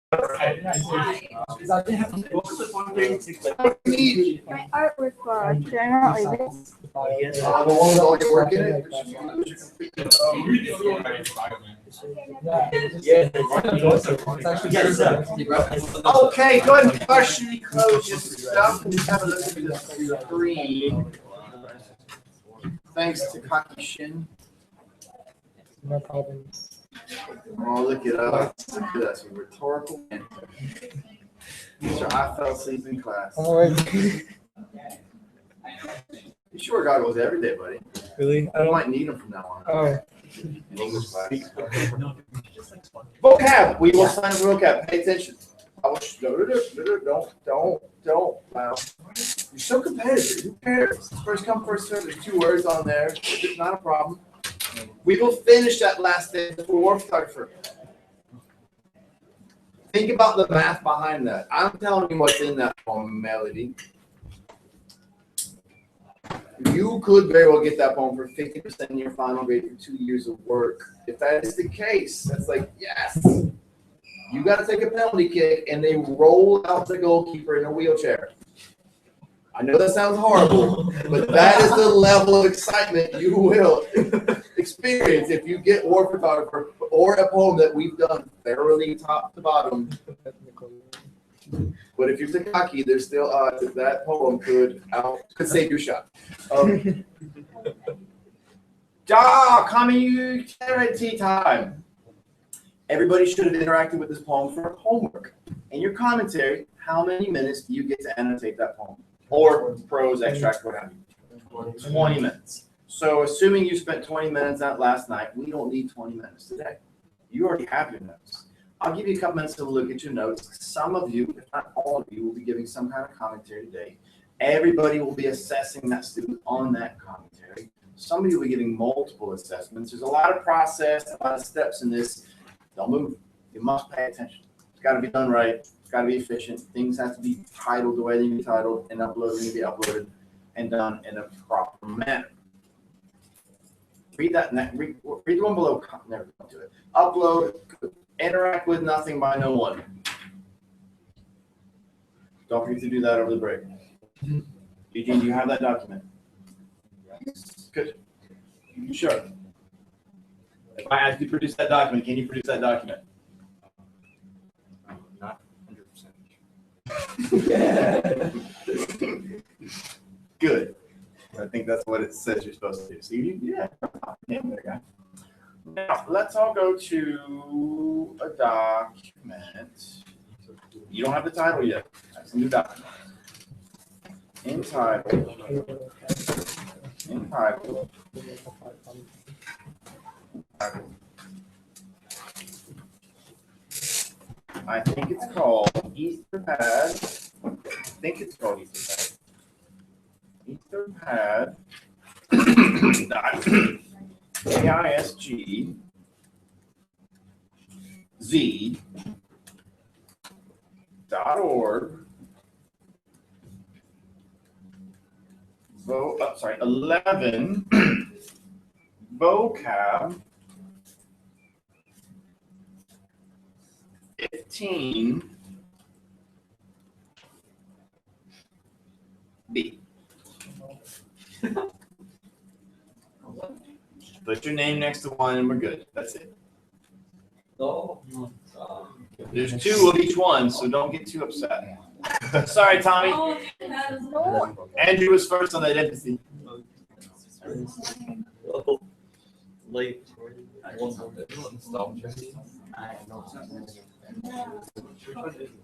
My artwork book. Did I not leave it? The one with all your work in it? Okay, go ahead and partially close your stuff and just have a look at the screen. Thanks to Kaki Shin. No problem. Oh, look at us. Look at us. We're rhetorical answer. Sir, I fell asleep in class. You should wear goggles every day, buddy. Really? I might need them from now on. Oh. In English class. Vocab. We will sign up for vocab. Pay attention. Don't. Wow. You're so competitive. Who cares? First come, first serve. There's 2 words on there. It's not a problem. We will finish that last day for war photographer. Think about the math behind that. I'm telling you what's in that poem, Melody. You could very well get that poem for 50% in your final grade for 2 years of work. If that is the case, that's like, yes. You got to take a penalty kick, and they roll out the goalkeeper in a wheelchair. I know that sounds horrible, but that is the level of excitement you will experience if you get war photographer or a poem that we've done thoroughly top to bottom. But if you're Takaki, there's still odds that that poem could save your shot. Community time. Everybody should have interacted with this poem for homework. In your commentary, how many minutes do you get to annotate that poem? Or prose, extract, what have you? 20 minutes. So assuming you spent 20 minutes out last night, we don't need 20 minutes today. You already have your notes. I'll give you a couple minutes to look at your notes. Some of you, if not all of you, will be giving some kind of commentary today. Everybody will be assessing that student on that commentary. Some of you will be giving multiple assessments. There's a lot of process, a lot of steps in this. Don't move. You must pay attention. It's got to be done right. It's got to be efficient. Things have to be titled the way they need to be titled, and uploaded need to be uploaded and done in a proper manner. Read that. Read the one below. Never come to it. Upload. Interact with nothing by no one. Don't forget to do that over the break. Eugene, do you have that document? Yes. Good. Sure. If I ask you to produce that document, can you produce that document? Not 100%. Good. I think that's what it says you're supposed to do. So yeah, there, guy. Now let's all go to a document. You don't have the title yet. That's a new document. Entitled. I think it's called Etherpad. Etherpad. AISGZ.org. 11 vocab 15 B. Put your name next to one and we're good. That's it. There's 2 of each one, so don't get too upset. Sorry, Tommy. Andrew was first on identity. Late.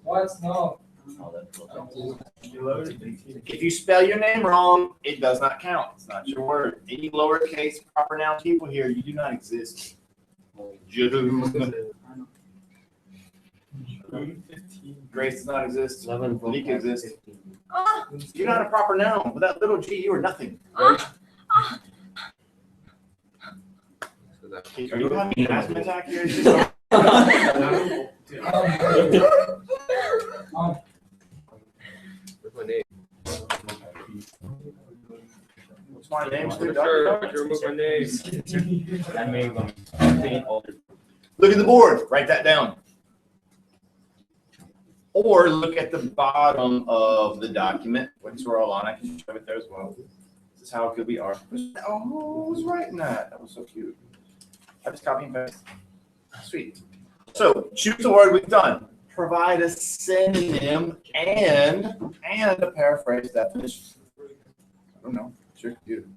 What? No. If you spell your name wrong, it does not count. It's not your word. Any lowercase proper noun people here, you do not exist. Grace does not exist. Malik exists. You're not a proper noun. Without little g, you are nothing. Are you having an asthma attack here? What's my name? Look at the board. Write that down. Or look at the bottom of the document. When scroll on, I can show it there as well. This is how good we are. Oh, I was writing that. That was so cute. I just copy and paste. Sweet. So choose the word we've done. Provide a synonym and a paraphrase definition. I don't know. Sure, you.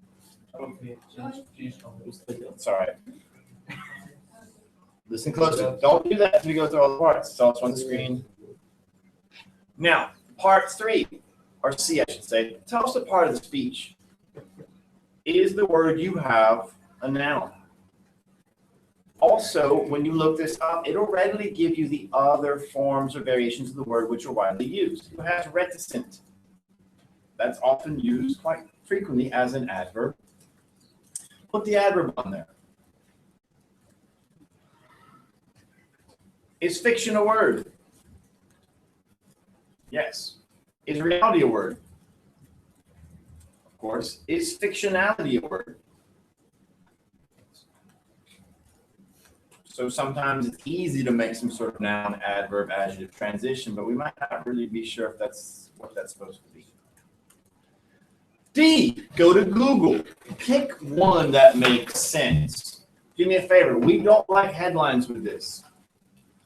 It's all right. Listen closely. Don't do that until we go through all the parts. It's also on the screen. Now, part 3, or C, I should say. Tell us the part of the speech. Is the word you have a noun? Also, when you look this up, it'll readily give you the other forms or variations of the word which are widely used. You have reticent. That's often used quite frequently as an adverb. Put the adverb on there. Is fiction a word? Yes. Is reality a word? Of course. Is fictionality a word? So sometimes it's easy to make some sort of noun, adverb, adjective transition, but we might not really be sure if that's what that's supposed to be. D, go to Google. Pick one that makes sense. Do me a favor. We don't like headlines with this.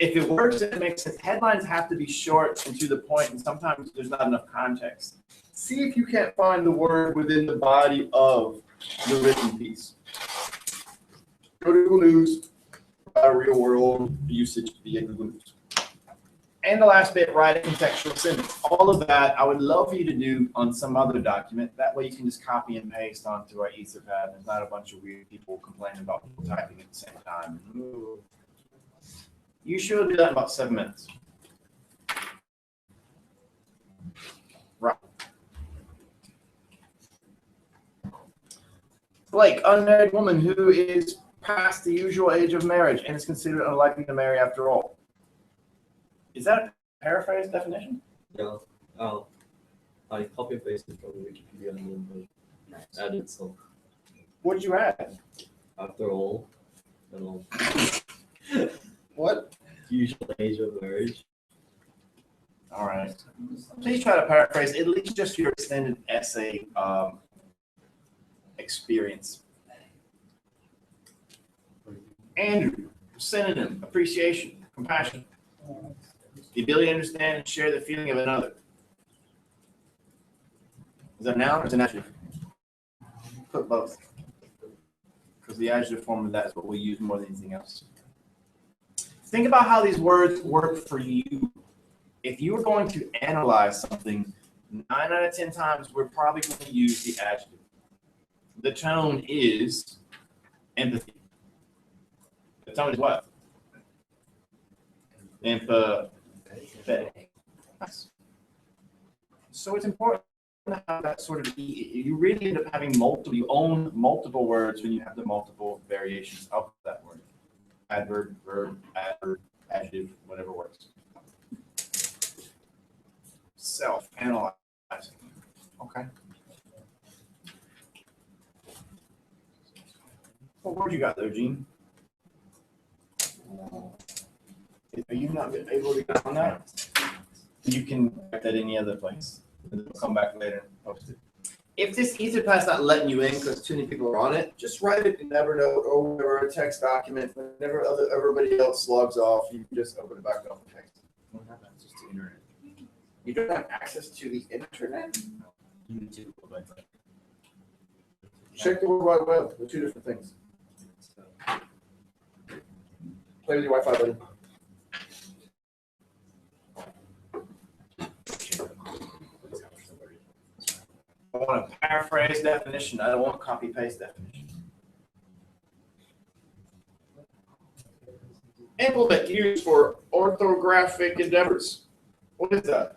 If it works and it makes sense, headlines have to be short and to the point, and sometimes there's not enough context. See if you can't find the word within the body of the written piece. Go to Google News. Real world usage via Google News. And the last bit, write a contextual sentence. All of that I would love for you to do on some other document. That way you can just copy and paste onto our Etherpad. There's not a bunch of weird people complaining about people typing at the same time. You should do that in about 7 minutes. Right. Blake, unmarried woman who is past the usual age of marriage and is considered unlikely to marry after all. Is that a paraphrase definition? Yeah. I copy and pasted from Wikipedia and then added some. What did you add? After all, and all. What? Usual age of marriage. All right. Please try to paraphrase at least just your extended essay experience. Andrew, synonym, appreciation, compassion. The ability to understand and share the feeling of another. Is that a noun or is it an adjective? Put both. Because the adjective form of that is what we use more than anything else. Think about how these words work for you. If you were going to analyze something, 9 out of 10 times, we're probably going to use the adjective. The tone is empathy. The tone is what? Empathetic. So it's important to have that sort of, you really end up having multiple, you own multiple words when you have the multiple variations of that word. Adverb, verb, adjective, whatever works. Self-analyzing. Okay. What word you got there, Gene? Are you not able to get on that? You can write that any other place. And we'll come back later and post it. If this Etherpad's not letting you in because too many people are on it, just write it in Evernote or whatever, a text document. Whenever everybody else logs off, you can just open it back up and text. You don't have access to the internet. You don't have access to the internet? Check the World Wide Web. They're 2 different things. Play with your Wi-Fi, buddy. I want a paraphrase definition. I don't want a copy-paste definition. Implement used for orthographic endeavors. What is that?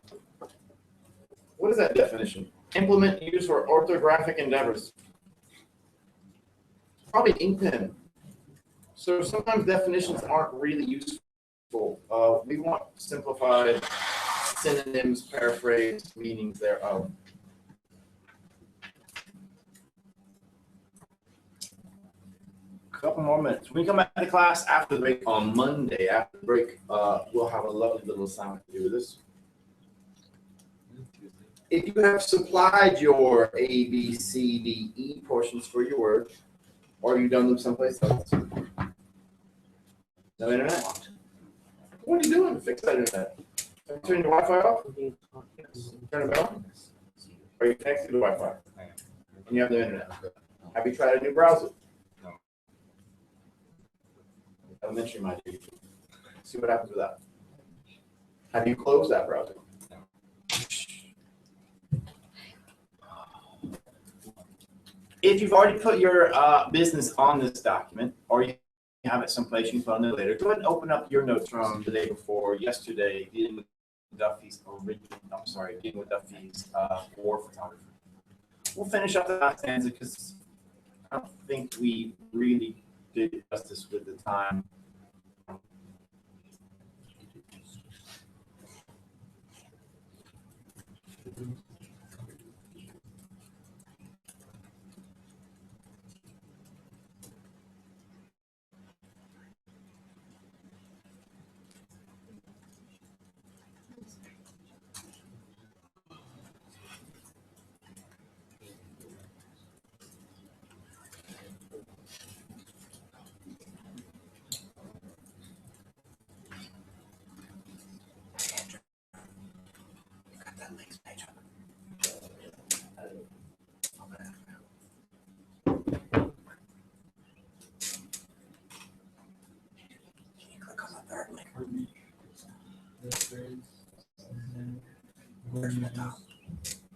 What is that definition? Implement used for orthographic endeavors. Probably ink pen. So sometimes definitions aren't really useful. We want simplified synonyms, paraphrase, meanings thereof. Couple more minutes. When we come back to class after the break on Monday, after the break, we'll have a lovely little assignment to do with this. if you have supplied your A, B, C, D, E portions for your work, or you've done them someplace else. No internet? What are you doing to fix that internet? Turn your Wi-Fi off? Turn it on? Are you connected to Wi-Fi? And you have the internet? Have you tried a new browser? No. Elementary, my dude. See what happens with that. Have you closed that browser? No. If you've already put your business on this document, or you have it someplace you can put on there later, go ahead and open up your notes from the day before, yesterday, dealing with Duffy's war photography. We'll finish up the last stanza because I don't think we really did justice with the time.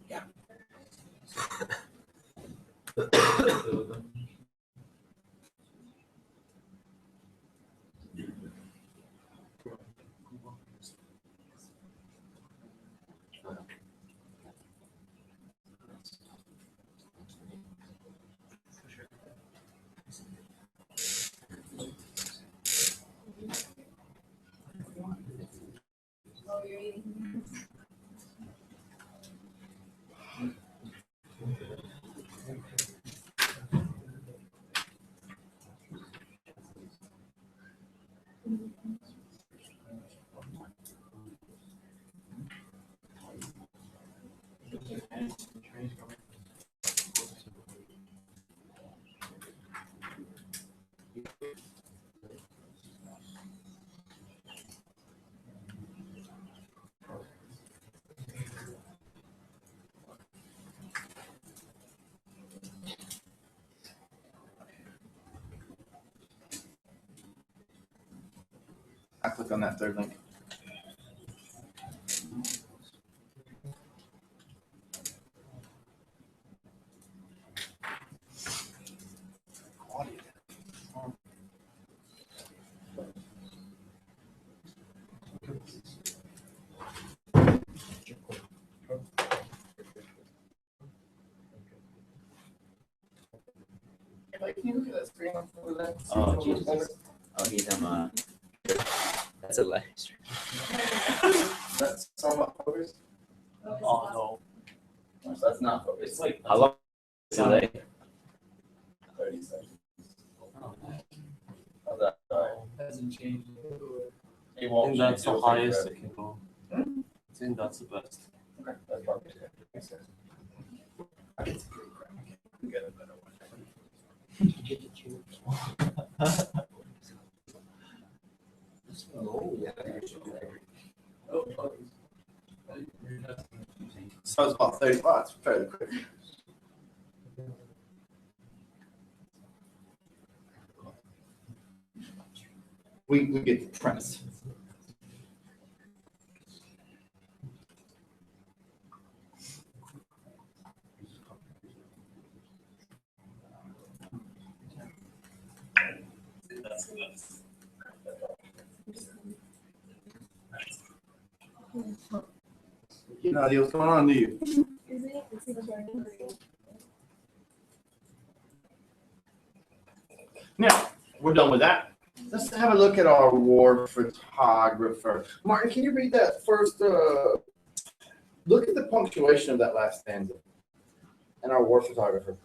Yeah. I click on that third link. Can you look at that screen over there? Oh, Jesus. Oh, he's that's a live stream. That's some photos. Oh, So that's not photos. it's like. How long today? 30 seconds. Oh, How's that? Hasn't changed. It I won't think that's change, the it'll take highest forever. it can go. Hmm? I think that's the best. Okay, that's probably good. Makes sense. I can see pretty crap. You get a better one. So it's about 30 watts, fairly quick. We get the premise. You know what's going on, do you? Now, we're done with that. Let's have a look at our war photographer. Martin, can you read that first? Look at the punctuation of that last stanza. And our war photographer.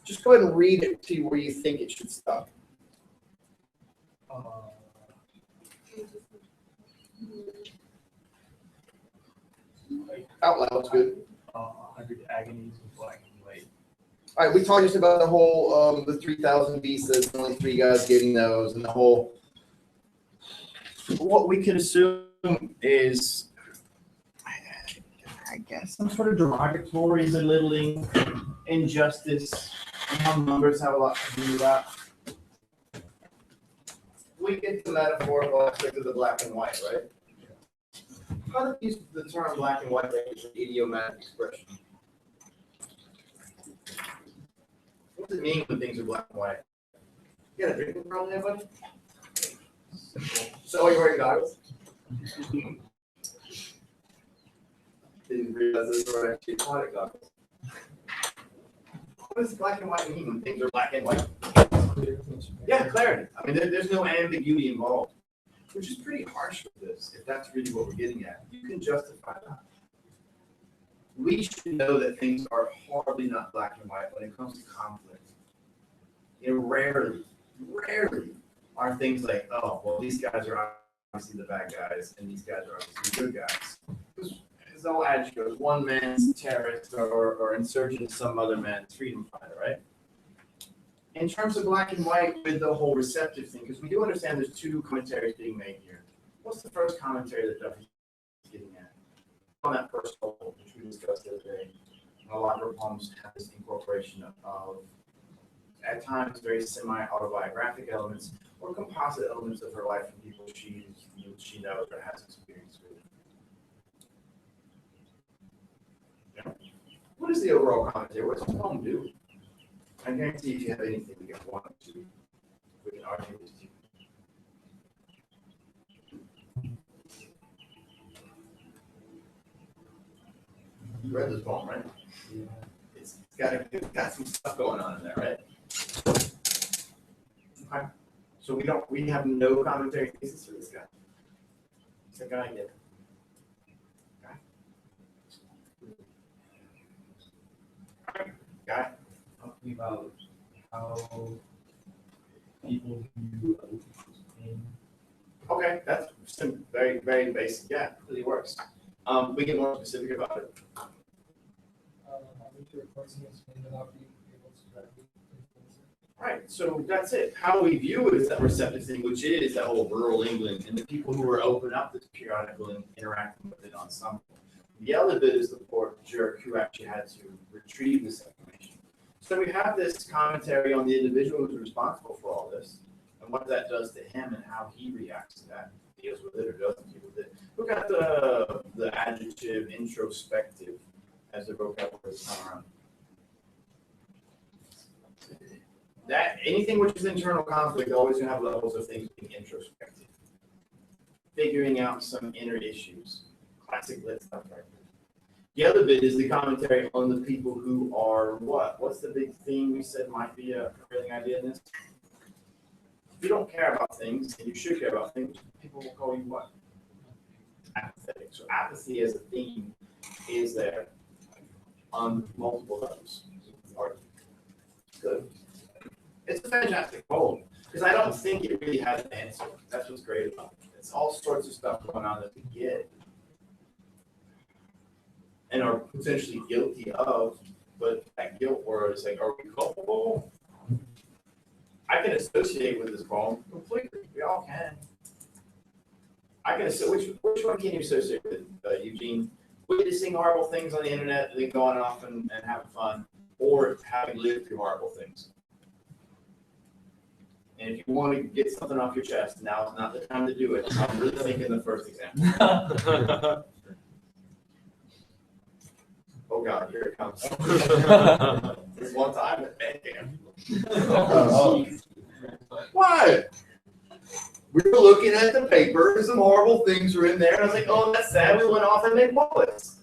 Just go ahead and read it to where you think it should stop. Out loud's good. 100 agonies of black and white. All right, we talked just about the whole, the 3,000 visas, only 3 guys getting those, and the whole, what we could assume is, I guess, some sort of derogatory, belittling, injustice, and how numbers have a lot to do with that. We get the metaphorical aspect of the black and white, right? How do you use the term black and white like it's an idiomatic expression? What does it mean when things are black and white? You got a drinking problem there, buddy? So you're wearing goggles? Didn't realize this were actually aquatic goggles. What does black and white mean when things are black and white? Yeah, clarity. I mean, there's no ambiguity involved, which is pretty harsh with this, if that's really what we're getting at. You can justify that. We should know that things are horribly not black and white when it comes to conflict. You know, rarely are things like, oh, well, these guys are obviously the bad guys, and these guys are obviously the good guys. Because all adage goes, one man's terrorist or insurgent is some other man's freedom fighter, right? In terms of black and white with the whole receptive thing, because we do understand there's 2 commentaries being made here. What's the first commentary that Duffy is getting at? On that first poem, which we discussed the other day, a lot of her poems have this incorporation of, at times, very semi-autobiographic elements or composite elements of her life and people she knows or has experience with. Yeah. What is the overall commentary? What does the poem do? I guarantee if you have anything, we get 1 or 2. We can argue this too. You read this poem, right? Yeah. It's got some stuff going on in there, right? Okay. So we have no commentary thesis for this guy. It's a guy here. Okay. Guy. Talking about how people view other people's pain. Okay, that's very, very basic. Yeah, really works. We get more specific about it. Having to report someone's pain without being able to directly influence it. Right, so that's it. How we view it is that receptive thing, which is that whole rural England and the people who are open up to periodical and interacting with it on some. The other bit is the poor jerk who actually had to retrieve this information. So we have this commentary on the individual who's responsible for all this and what that does to him and how he reacts to that, deals with it or doesn't deal with it. Look at the adjective introspective as the vocabulary this time around. That anything which is internal conflict always gonna have levels of things being introspective, figuring out some inner issues. Classic lit stuff right there. The other bit is the commentary on the people who are what? What's the big theme we said might be a prevailing idea in this? If you don't care about things, and you should care about things, people will call you what? Apathetic. So apathy as a theme is there on multiple levels. Good. It's a fantastic poem because I don't think it really has an answer. That's what's great about it. It's all sorts of stuff going on that we get and are potentially guilty of, but that guilt word is like, are we culpable? I can associate with this poem completely. We all can. I can associate. Which one can you associate with, Eugene? Witnessing horrible things on the internet, then going off and having fun, or having lived through horrible things. And if you want to get something off your chest, now is not the time to do it. I'm really thinking the first example. Oh God, here it comes. This one time at band camp. What? We were looking at the paper, some horrible things were in there, and I was like, oh, that's sad. We went off and made bullets.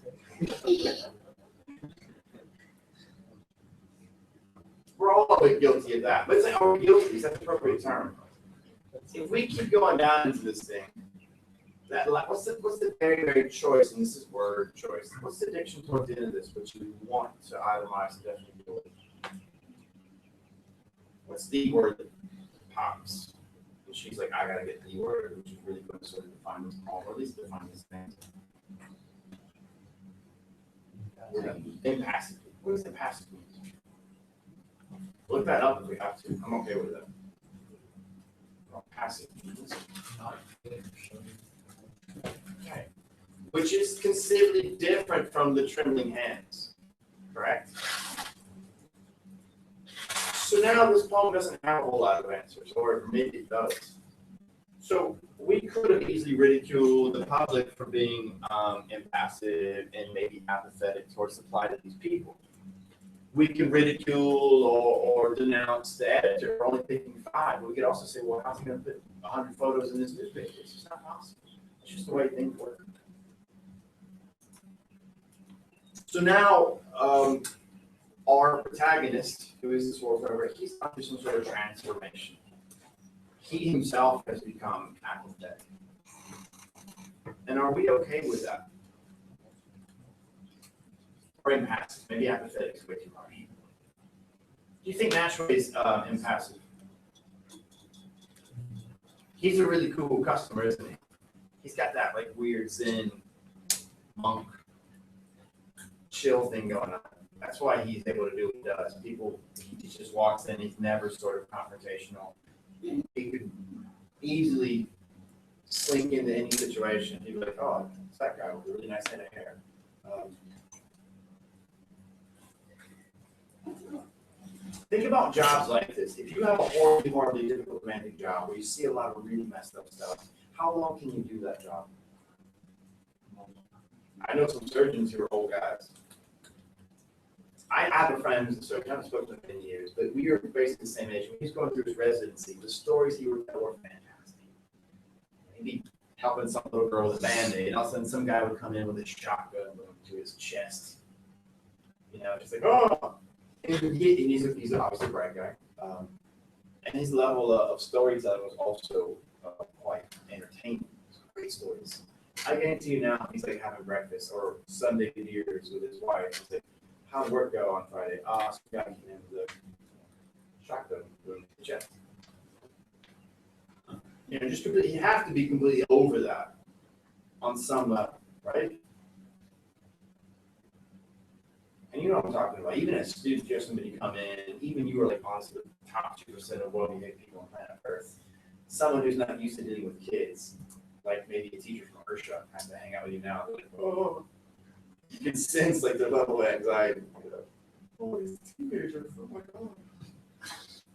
We're all a bit guilty of that. But it's like, are we guilty? Is that the appropriate term? If we keep going down into this thing, that what's the very, very choice, and this is word choice. What's the addiction towards the end of this, which we want to itemize and definitely deal with? What's the word that pops? And she's like, I gotta get the word, which is really going to sort of define this poem, or at least define this thing. Impassive. What does impassive mean? Look that up if we have to. I'm okay with that. Well, passive means not finished. Okay. Which is considerably different from the trembling hands, correct? So now this poem doesn't have a whole lot of answers, or maybe it does. So we could have easily ridiculed the public for being impassive and maybe apathetic towards the plight of these people. We can ridicule or denounce the editor for only picking 5. But we could also say, well, how's he going to put 100 photos in this newspaper? It's just not possible. It's just the way things work. So now, our protagonist, who is this world over, he's gone through some sort of transformation. He himself has become apathetic. And are we okay with that? Or impassive? Maybe apathetic is way too harsh. Do you think Nashua is impassive? He's a really cool customer, isn't he? He's got that like weird Zen monk chill thing going on. That's why he's able to do what he does. He just walks in, he's never sort of confrontational. He could easily slink into any situation. He'd be like, oh, it's that guy with a really nice head of hair. Think about jobs like this. If you have a horribly difficult, demanding job where you see a lot of really messed up stuff, how long can you do that job? I know some surgeons who are old guys. I have a friend who's a surgeon. I haven't spoken to him in years, but we are basically the same age. When he was going through his residency, the stories he would tell were fantastic. He'd be helping some little girl with a Band-Aid, and all of a sudden some guy would come in with a shotgun to his chest. You know, just like, oh! And he's obviously a bright guy. And his level of storytelling was also quite entertaining. Great stories. I guarantee you now, he's like having breakfast or Sunday dinners with his wife. He's like, how'd work go on Friday? So we got him in the shotgun with the chest. You know, just completely, you have to be completely over that on some level, right? And you know what I'm talking about. Even as students, you have somebody come in, even you are like honestly the top 2% of well-behaved people on planet Earth. Someone who's not used to dealing with kids, like maybe a teacher from Ursha has to hang out with you now. Like, oh, you can sense like their level of anxiety. You know, oh, these teenagers, oh my God.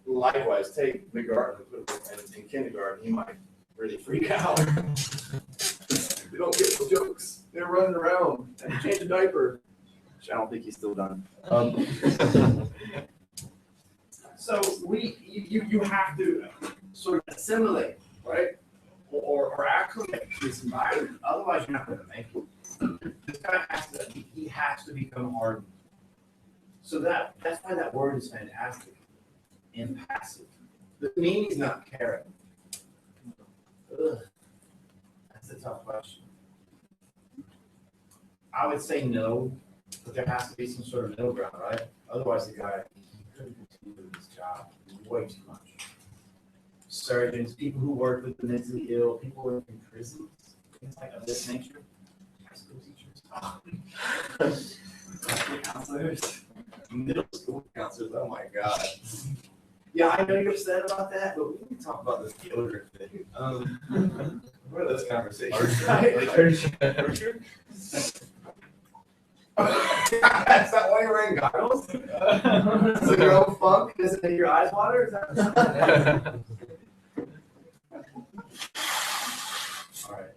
Likewise, take the garden and in kindergarten, he might really freak out. They don't get the jokes. They're running around and change a diaper. Which I don't think he's still done. So you have to sort of assimilate, right? Or acclimate to this environment. Otherwise, you're not going to make it. This guy he has to become hardened. So that's why that word is fantastic. Impassive. The meaning is not caring. Ugh. That's a tough question. I would say no, but there has to be some sort of middle ground, right? Otherwise, the guy couldn't continue with his job way too much. Surgeons, people who work with the mentally ill, people who work in prisons, things like of this nature. High school teachers, high school counselors, middle school counselors. Oh my God. Yeah, I know you're upset about that, but we can talk about this deodorant thing. What are those conversations? That's not why you're wearing goggles? So your own funk doesn't make your eyes water? Is that all right.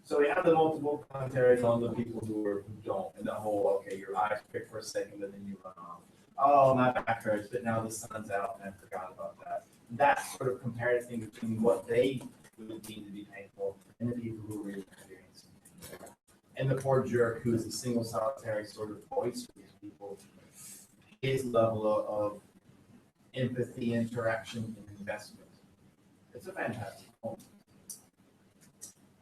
So we have the multiple commentaries on the people who don't, and the whole, okay, your eyes prick for a second, but then you run off. Oh, my back hurts, but now the sun's out and I forgot about that. That sort of comparison between what they would deem to be painful and the people who really experience it. And the poor jerk who is a single solitary sort of voice for these people, his level of empathy, interaction, and investment. It's a fantastic poem.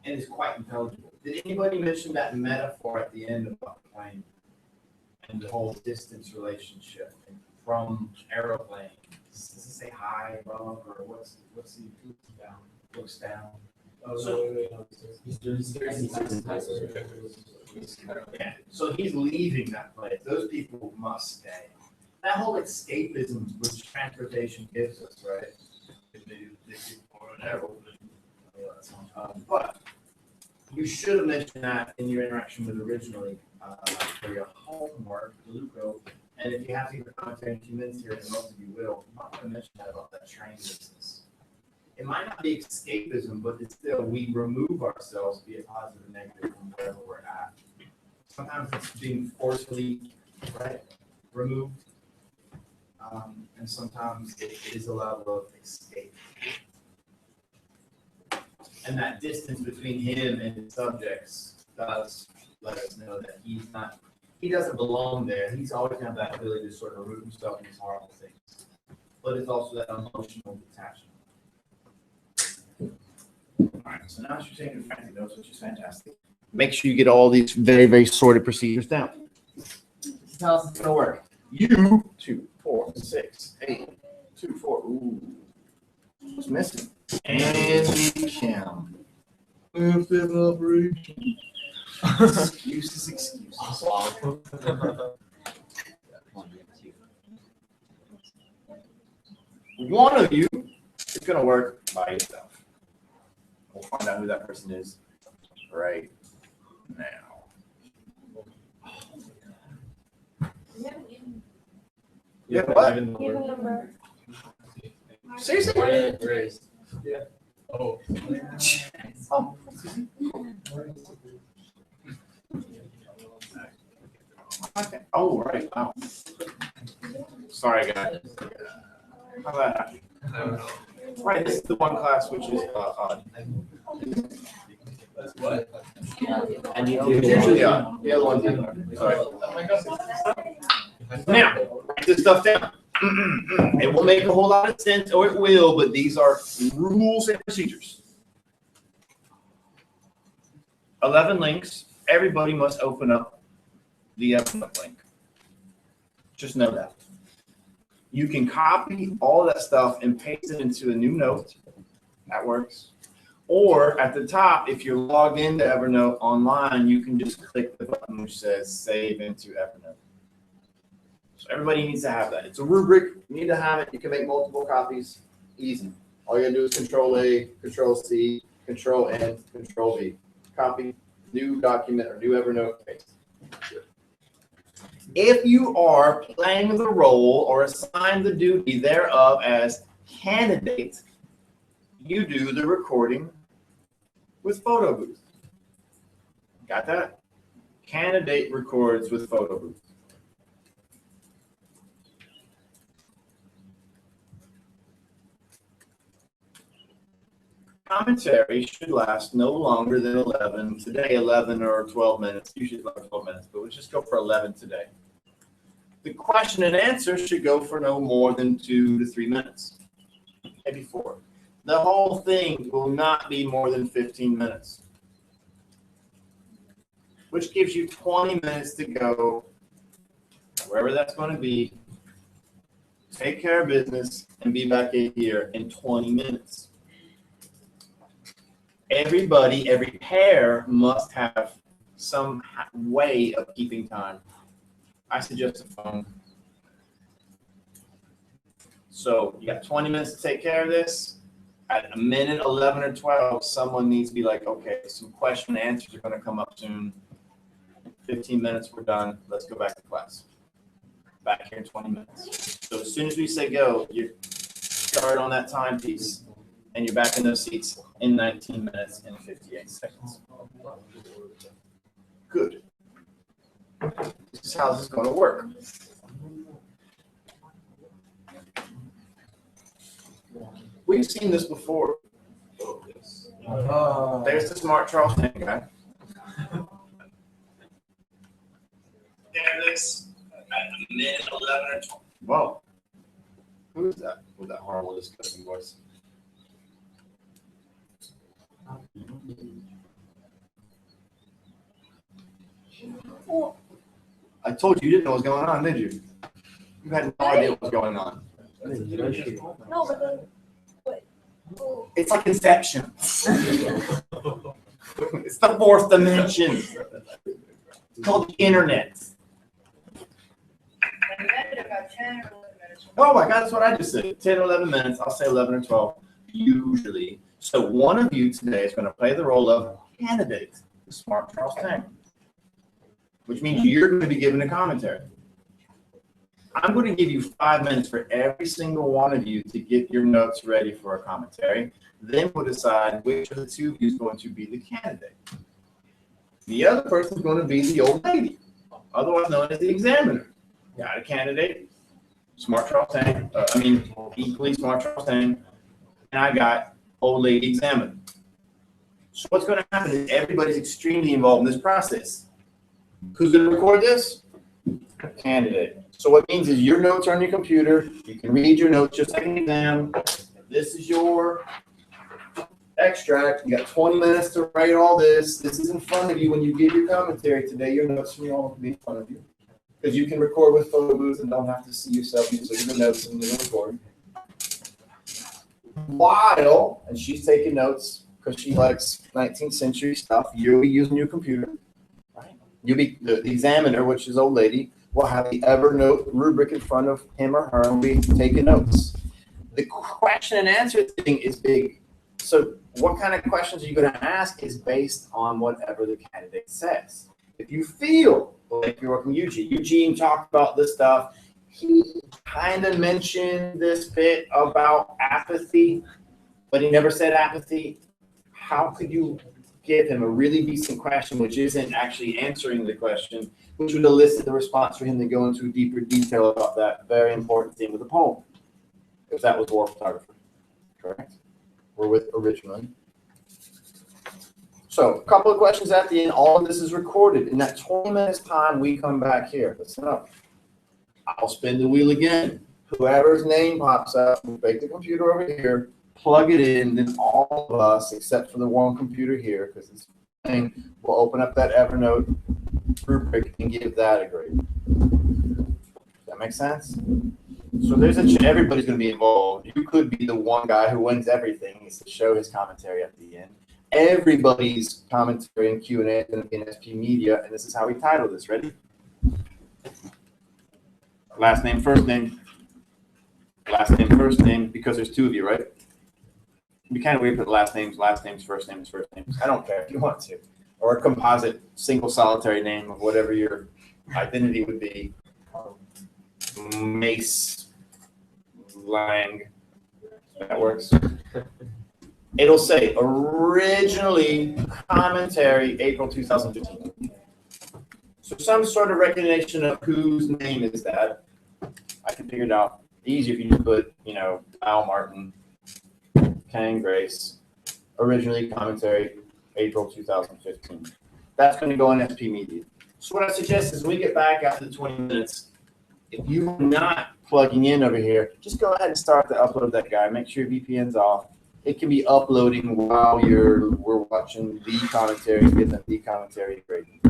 And it's quite intelligible. Did anybody mention that metaphor at the end about the plane? And the whole distance relationship from aeroplane. Does it say high, above, or what's the down? Looks down. Oh, So- no, wait, no, he's Yeah, so he's leaving that place. Those people must stay. That whole escapism which transportation gives us, right? But you should have mentioned that in your interaction with originally for your homework, Luco. And if you have to give a commentary in a few minutes here, and most of you will, you might want to mention that about that train business. It might not be escapism, but it's still, we remove ourselves, be it positive or negative, from wherever we're at. Sometimes it's being forcefully, right, removed. And sometimes it is a level of escape. And that distance between him and his subjects does let us know that he doesn't belong there. He's always had that ability to sort of root himself in these horrible things. But it's also that emotional detachment. All right, so now you're taking frantic notes, which is fantastic. Make sure you get all these very, very sorted procedures down. This is how this is going to work. You, 2, 4, 6, 8, 2, 4. Ooh. What's missing? And we can. Excuses. One of you is going to work by yourself. We'll find out who that person is right now. Yeah, what? Seriously? Grace. Yeah. Oh. Oh. Okay. Oh, right. Wow. Sorry, guys. How about that? Right, this is the one class which is odd. What? And you It's usually odd. The other one's even. Sorry. Now, write this stuff down. It will make a whole lot of sense, or it will, but these are rules and procedures. 11 links. Everybody must open up the Evernote link. Just know that. You can copy all that stuff and paste it into a new note. That works. Or at the top, if you're logged into Evernote online, you can just click the button which says Save into Evernote. So everybody needs to have that. It's a rubric. You need to have it. You can make multiple copies. Easy. All you gotta do is Control-A, Control-C, Control-N, Control-V. Copy, new document, or new Evernote, paste. If you are playing the role or assigned the duty thereof as candidate, you do the recording with photo booth. Got that? Candidate records with photo booth. Commentary should last no longer than 11. Today, 11 or 12 minutes. Usually about 12 minutes, but let's just go for 11 today. The question and answer should go for no more than 2 to 3 minutes, maybe 4. The whole thing will not be more than 15 minutes, which gives you 20 minutes to go wherever that's going to be, take care of business, and be back in here in 20 minutes. Everybody, every pair must have some way of keeping time. I suggest a phone. So you got 20 minutes to take care of this. At a minute 11 or 12, someone needs to be like, okay, some question and answers are going to come up soon. 15 minutes, we're done. Let's go back to class. Back here in 20 minutes. So as soon as we say go, you start on that timepiece, and you're back in those seats in 19 minutes and 58 seconds. Good. This is how this is going to work. We've seen this before. There's the smart Charles Tank guy. There it is. At the minute 11 or 12. Whoa. Who is that with that horrible disgusting voice? I told you you didn't know what was going on, did you? You had no idea what was going on. No, but then, what? Oh. It's like Inception. It's the fourth dimension. called the internet. About 10 or 11 minutes. Oh my God, that's what I just said. 10 or 11 minutes. I'll say 11 or 12, usually. So one of you today is going to play the role of candidate, the smart Charles Tang, which means you're going to be given a commentary. I'm going to give you 5 minutes for every single one of you to get your notes ready for a commentary. Then we'll decide which of the two of you is going to be the candidate. The other person is going to be the old lady, otherwise known as the examiner. Got a candidate, smart Charles Tang, equally smart Charles Tang, and I got old lady examiner. So what's going to happen is everybody's extremely involved in this process. Who's going to record this? Candidate. So what it means is your notes are on your computer. You can read your notes just like an exam. This is your extract. You got 20 minutes to write all this. This is in front of you when you give your commentary today. Your notes from your home will be in front of you. Because you can record with photo booths and don't have to see yourself. You just look at the notes and you record. While, and she's taking notes because she likes 19th century stuff, you'll be using your computer. Right? You'll be, the examiner, which is old lady, will have the Evernote rubric in front of him or her and be taking notes. The question and answer thing is big. So what kind of questions are you going to ask is based on whatever the candidate says. If you feel like you're working Eugene talked about this stuff. He kind of mentioned this bit about apathy, but he never said apathy. How could you give him a really decent question, which isn't actually answering the question, which would elicit the response for him to go into deeper detail about that very important thing with the poem, if that was war photography, correct? Or with originally. So a couple of questions at the end. All of this is recorded. In that 20 minutes time, we come back here. Listen up. I'll spin the wheel again. Whoever's name pops up, we'll take the computer over here, plug it in, then all of us, except for the one computer here, because it's thing, we'll open up that Evernote rubric and give that a grade. Does that make sense? So there's everybody's going to be involved. You could be the one guy who wins everything. He's to show his commentary at the end. Everybody's commentary and Q&A is going to be in SP Media, and this is how we title this. Ready? Last name, first name. Last name, first name, because there's two of you, right? It'd be kind of weird to put last names, first names, first names. I don't care if you want to. Or a composite, single solitary name of whatever your identity would be. Mace Lang. That works. It'll say originally commentary April 2015. So some sort of recognition of whose name is that. I can figure it out. Easy if you just put, Al Martin, Kang Grace, originally commentary April 2015. That's going to go on SP Media. So what I suggest is when we get back after the 20 minutes, if you're not plugging in over here, just go ahead and start to upload that guy. Make sure your VPN's off. It can be uploading while we're watching the commentary, getting the commentary grading.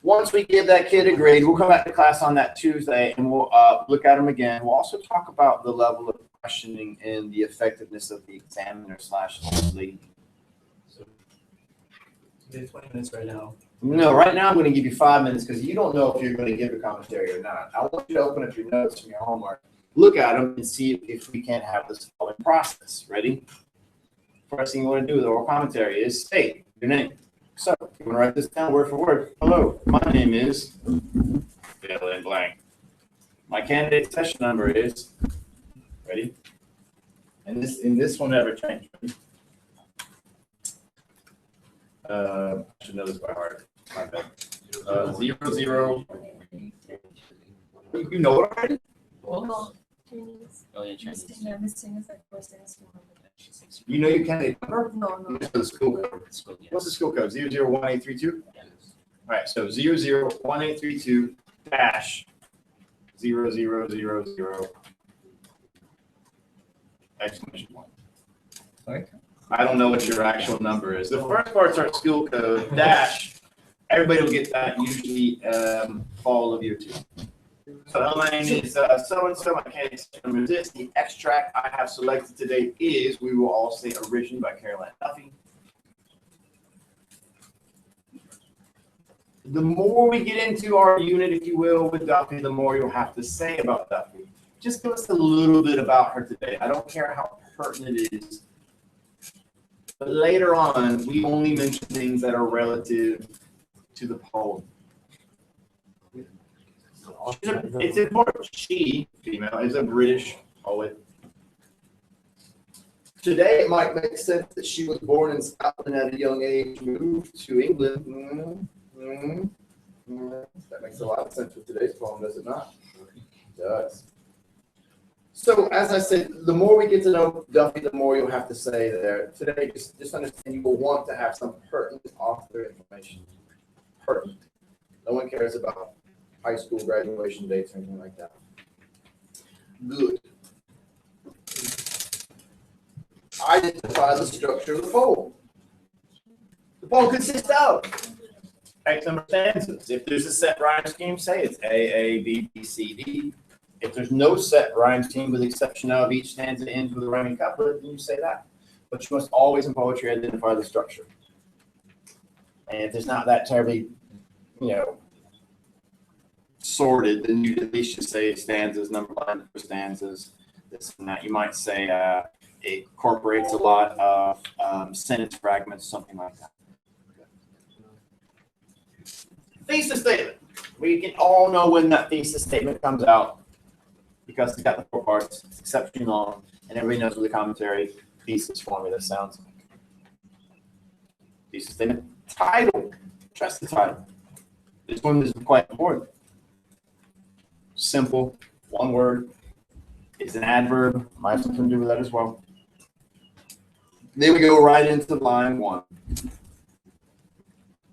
Once we give that kid a grade, we'll come back to class on that Tuesday and we'll look at them again. We'll also talk about the level of questioning and the effectiveness of the examiner / lady. So, you get 20 minutes right now. No, right now I'm going to give you 5 minutes because you don't know if you're going to give a commentary or not. I want you to open up your notes from your homework, look at them, and see if we can't have this following process. Ready? First thing you want to do with oral commentary is state your name. So, you want to write this down word for word. Hello, my name is fill in blank. My candidate session number is, ready? And this will never change. I should know this by heart. My bad. 0, 0. You know it already? Well, Oh, yeah, Chinese. You know your candidate number? No. The school code. What's the school code? 001832? All right, so 001832 dash 0000 exclamation point. Sorry? I don't know what your actual number is. The first part's our school code dash. Everybody will get that usually fall of year 2. So my name is so-and-so. My candidate number is this. The extract I have selected today is, we will all say originally by Caroline Duffy. The more we get into our unit, if you will, with Duffy, the more you'll have to say about Duffy. Just give us a little bit about her today. I don't care how pertinent it is. But later on, we only mention things that are relative to the poem. It's important. She, female, is a British poet. Today, it might make sense that she was born in Scotland at a young age, moved to England. That makes a lot of sense with today's poem, does it not? It does. So, as I said, the more we get to know Duffy, the more you'll have to say there. Today, just understand you will want to have some pertinent author information. Pertinent. No one cares about high school graduation dates or anything like that. Good. Identify the structure of the poem. The poem consists of X number of stanzas. If there's a set rhyme scheme, say it's A, B, B, C, D. If there's no set rhyme scheme with the exception of each stanza ends with a rhyming couplet, then you say that. But you must always in poetry identify the structure. And if there's not that terribly, sorted, then you at least just say stanzas, number line for stanzas, this and that. You might say it incorporates a lot of sentence fragments, something like that. Thesis statement. We can all know when that thesis statement comes out because it's got the 4 parts. It's exceptionally long, and everybody knows what the commentary thesis formula sounds like. Thesis statement. Title. Trust the title. This one is quite important. Simple, one word. It's an adverb. Might have something to do with that as well. Then we go right into line 1.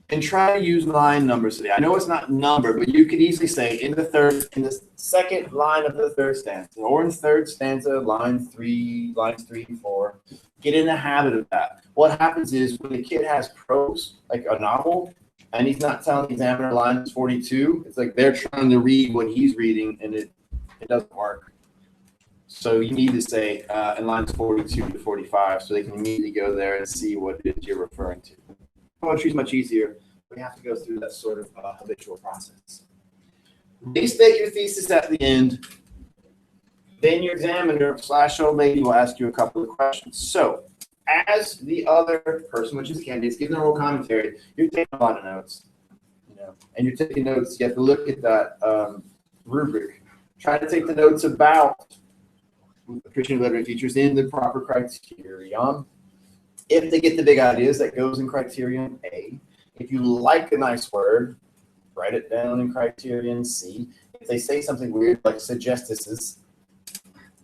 And try to use line numbers today. I know it's not numbered, but you could easily say in the second line of the third stanza, or in the third stanza, lines 3 and 4. Get in the habit of that. What happens is when the kid has prose, like a novel, and he's not telling the examiner line is 42, it's like they're trying to read what he's reading, and it doesn't work. So you need to say in lines 42 to 45, so they can immediately go there and see what it is you're referring to. Poetry is much easier, but you have to go through that sort of habitual process. Restate your thesis at the end. Then your examiner / old lady will ask you a couple of questions. So, as the other person, which is the candidate, is giving their whole commentary, you're taking a lot of notes, and you're taking notes. You have to look at that rubric. Try to take the notes about appreciating literary features in the proper criterion. If they get the big ideas, that goes in criterion A. If you like a nice word, write it down in criterion C. If they say something weird, like suggestions,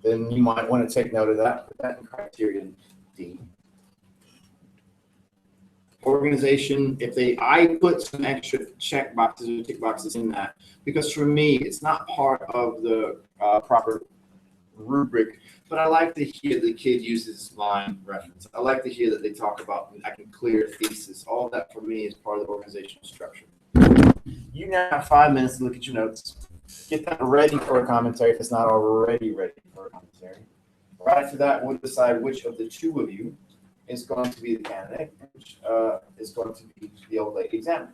then you might want to take note of that. Put that in criterion D. Organization, I put some extra check boxes or tick boxes in that, because for me, it's not part of the proper rubric, but I like to hear the kid use this line reference. I like to hear that they talk about, I can clear a thesis. All of that for me is part of the organizational structure. You now have 5 minutes to look at your notes. Get that ready for a commentary if it's not already ready for a commentary. Right after that, we'll decide which of the 2 of you is going to be the candidate, which is going to be the old lady examiner.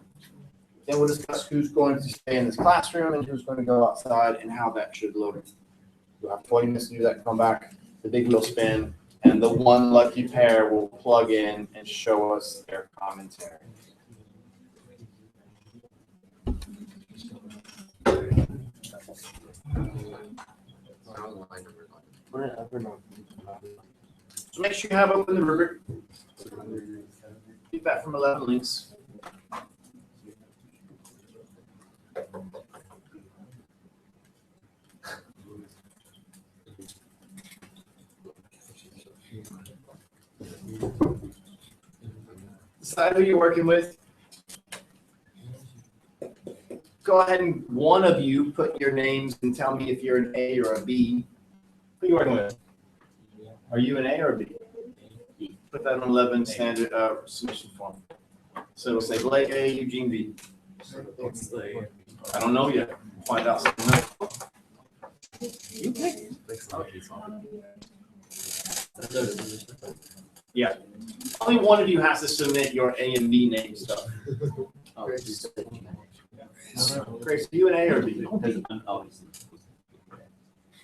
Then we'll discuss who's going to stay in this classroom and who's going to go outside and how that should load it. You'll have 20 minutes to do that, come back, the big wheel spin, and the one lucky pair will plug in and show us their commentary. So make sure you have open the rubric. Keep that from 11 links. Decide who you're working with. Go ahead and one of you put your names and tell me if you're an A or a B. Who are you working with? Are you an A or a B? Put that on 11 standard submission form. So it'll say Blake A, Eugene B. I don't know yet. We'll find out soon. You pick. Yeah. Only one of you has to submit your A and B name stuff. Grace, are you an A or a B?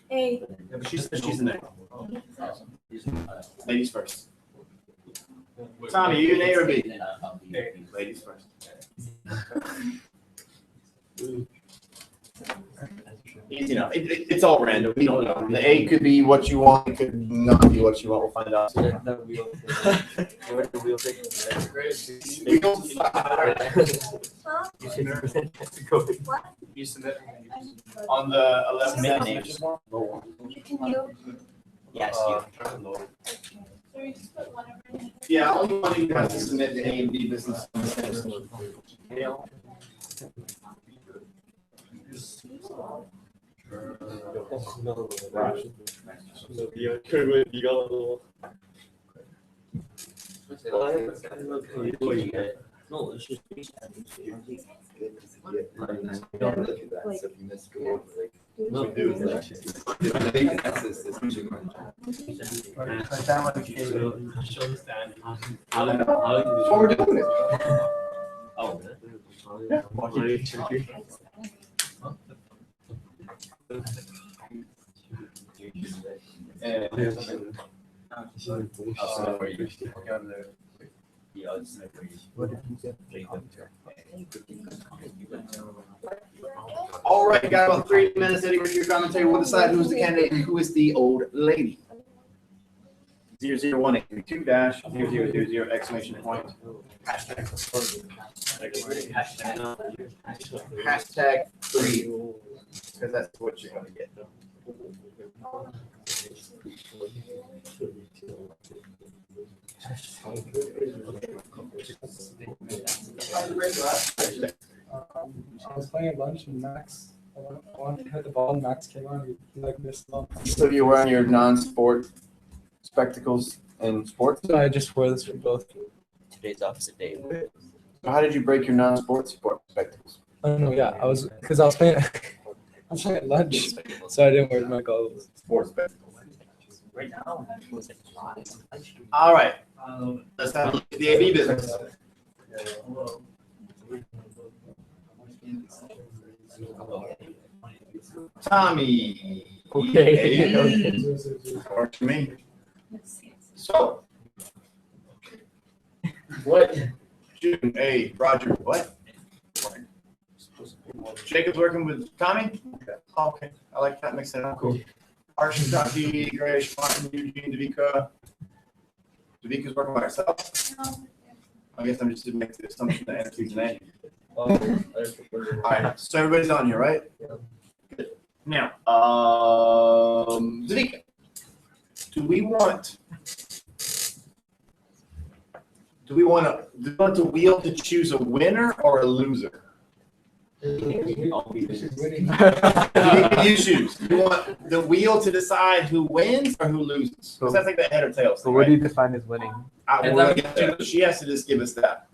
Hey. Yeah, but she's an A. Ladies first. Tommy, are you an A or a B? Ladies first. Easy enough. It's all random. We don't know. The A could be what you want. It could not be what you want. We'll find out. Wheels fire. Huh? You submit. On the 11th. You can you. Yes, you. So you just put whatever in it. Yeah, only one of you has to submit the A and B business. No, it's just. No, dude. What we're doing it. Oh. All right, got about 3 minutes. Eddie, with your commentary, we'll decide who's the candidate and who is the old lady. 00182-0000 exclamation point. Hashtag 3. Because that's what you're gonna get. I was playing at lunch and Max, I wanted to hit the ball and Max came on, he like missed them. So you're wearing your non-sport spectacles and sports? So I just wore this for both. Today's opposite day. How did you break your non-sport spectacles? I don't know, yeah, I was playing, I was playing at lunch, so I didn't wear my goggles. Sports spectacles. Right now. All right, let's have a look at the AB business. Tommy. Okay. Works for me. So. What? June, A, Roger, what? Jacob's working with Tommy? Okay, I like that, makes sense, cool. Arsh, Duffy, Grace, Martin, Eugene, Davika. Davika's working by herself? I guess I'm just making the assumption that Anna's an A. All right, so everybody's on here, right? Good. Now, Davika, do we want the wheel to choose a winner or a loser? You choose. You want the wheel to decide who wins or who loses? Because that's like the head or tails. So what do you define as winning? We're gonna get there. She has to just give us that.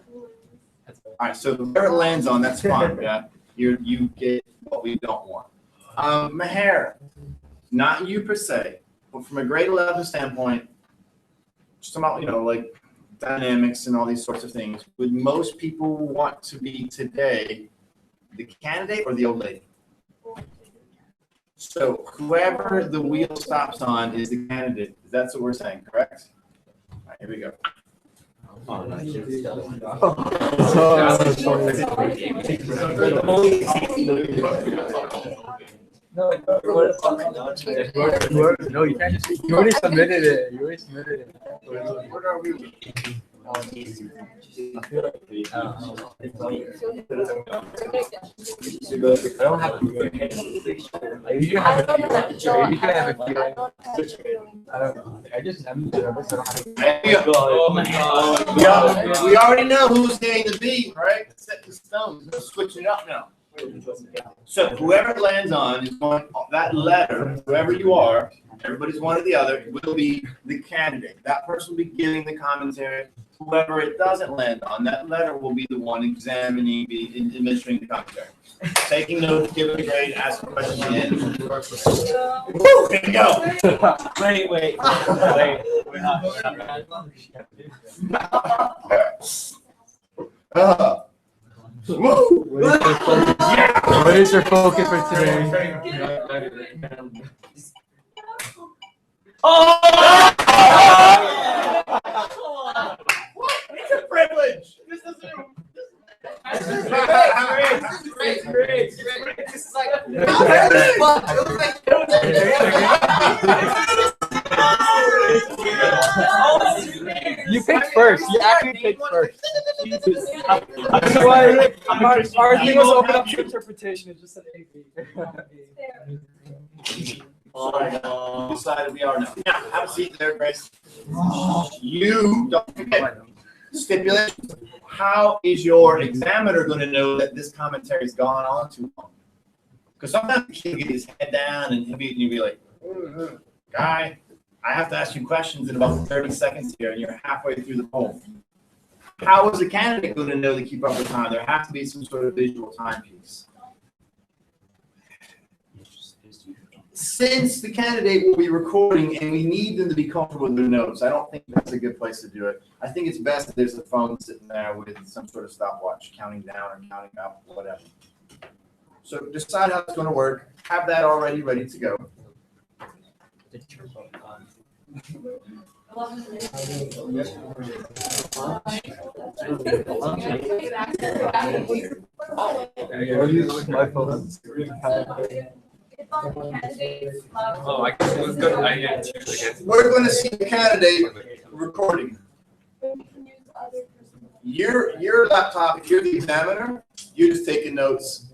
All right, so where it lands on, that's fine. Yeah, you get what we don't want. Maher, not you per se, but from a grade 11 standpoint, just about like dynamics and all these sorts of things. Would most people want to be today the candidate or the old lady? So whoever the wheel stops on is the candidate. That's what we're saying, correct? All right, here we go. No, you can't just. You already submitted it. What are we? I don't have to. You can have a feeling. I don't know. I'm nervous. I don't have We already know who's getting the beat, right? Set the stone. We're switching it up now. So whoever it lands on is going, that letter, whoever you are, everybody's one or the other, will be the candidate. That person will be giving the commentary. Whoever it doesn't land on, that letter will be the one examining, administering the commentary. Taking notes, giving a grade, asking questions. Woo, here we go. Wait. We're not. Woo. Yeah. What is your focus for today? It's a privilege. This is great. This is like You picked first. You actually picked first. That's why our thing was open up to interpretation. It's just an AP. decided we are now. Now, have a seat there, Grace. You don't forget. Stipulations. How is your examiner going to know that this commentary's gone on too long? Because sometimes the kid will get his head down and he'll be like, guy, I have to ask you questions in about 30 seconds here, and you're halfway through the poem. How is a candidate going to know to keep up with time? There has to be some sort of visual timepiece. Since the candidate will be recording and we need them to be comfortable with their notes, I don't think that's a good place to do it. I think it's best if there's a phone sitting there with some sort of stopwatch, counting down or counting up, whatever. So decide how it's going to work. Have that already ready to go. Oh, I guess it was good. I didn't choose against. We're going to see the candidate recording. Your laptop, if you're the examiner, you're just taking notes,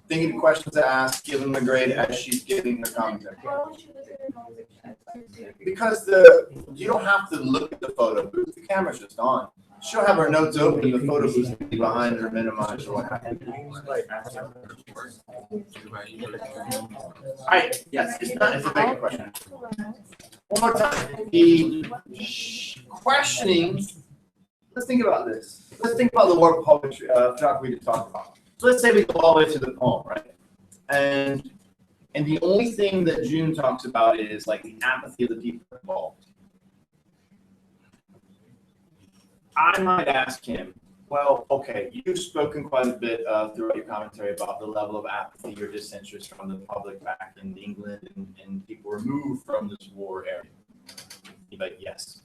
thinking of questions to ask, giving them a grade as she's giving her commentary. Because you don't have to look at the photo booth. The camera's just on. She'll have her notes open, the photo booth will be behind her, minimized or what have you. All right, yes, it's not, it's a big question. One more time. The questioning, let's think about this. Let's think about the work poetry, talk we just talked about. So let's say we go all the way to the poem, right? And the only thing that June talks about is like the apathy of the people involved. I might ask him, well, okay, you've spoken quite a bit throughout your commentary about the level of apathy or disinterest from the public back in England and people removed from this war area. He's like, yes.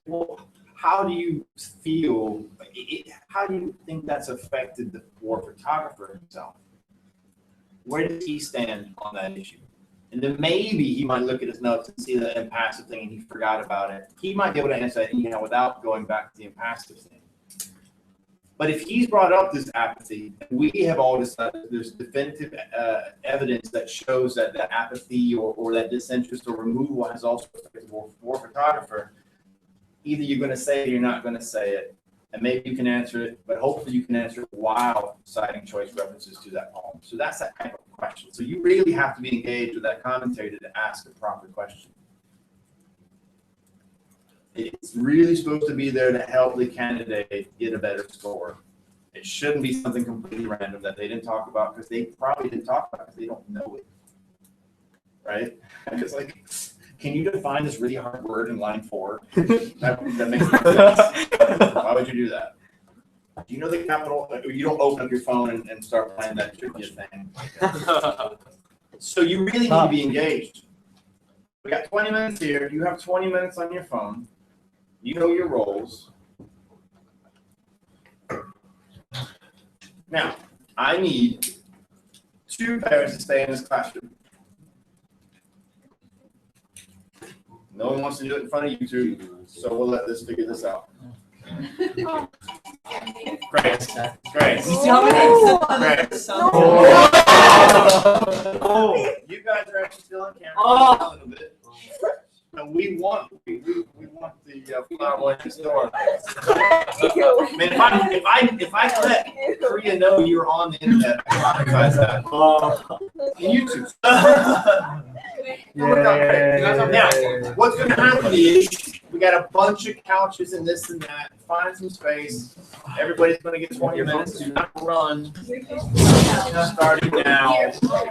Well, how do you feel, how do you think that's affected the war photographer himself? Where does he stand on that issue? And then maybe he might look at his notes and see the impassive thing and he forgot about it. He might be able to answer that without going back to the impassive thing. But if he's brought up this apathy, we have all decided there's definitive evidence that shows that that apathy or that disinterest or removal has also affected the war photographer. Either you're going to say it or you're not going to say it. And maybe you can answer it, but hopefully you can answer it while citing choice references to that poem. So that's that type of question. So you really have to be engaged with that commentary to ask a proper question. It's really supposed to be there to help the candidate get a better score. It shouldn't be something completely random that they didn't talk about because they probably didn't talk about it because they don't know it. Right? It's like, can you define this really hard word in line 4? That makes no sense. Why would you do that? Do you know the capital? You don't open up your phone and start playing that trivia thing. So you really need to be engaged. We got 20 minutes here. You have 20 minutes on your phone. You know your roles. Now, I need 2 parents to stay in this classroom. No one wants to do it in front of you two, so we'll let this figure this out. Grace. Grace. You see how many? Grace. Oh. You guys are actually still on camera a little bit. And we want the flower boy next door. I mean, if I let Korea know you're on the internet, I monetize that. YouTube. Now, what's going to happen is We got a bunch of couches and this and that. Find some space. Everybody's gonna get 20 minutes. Do not run. Starting now. Like.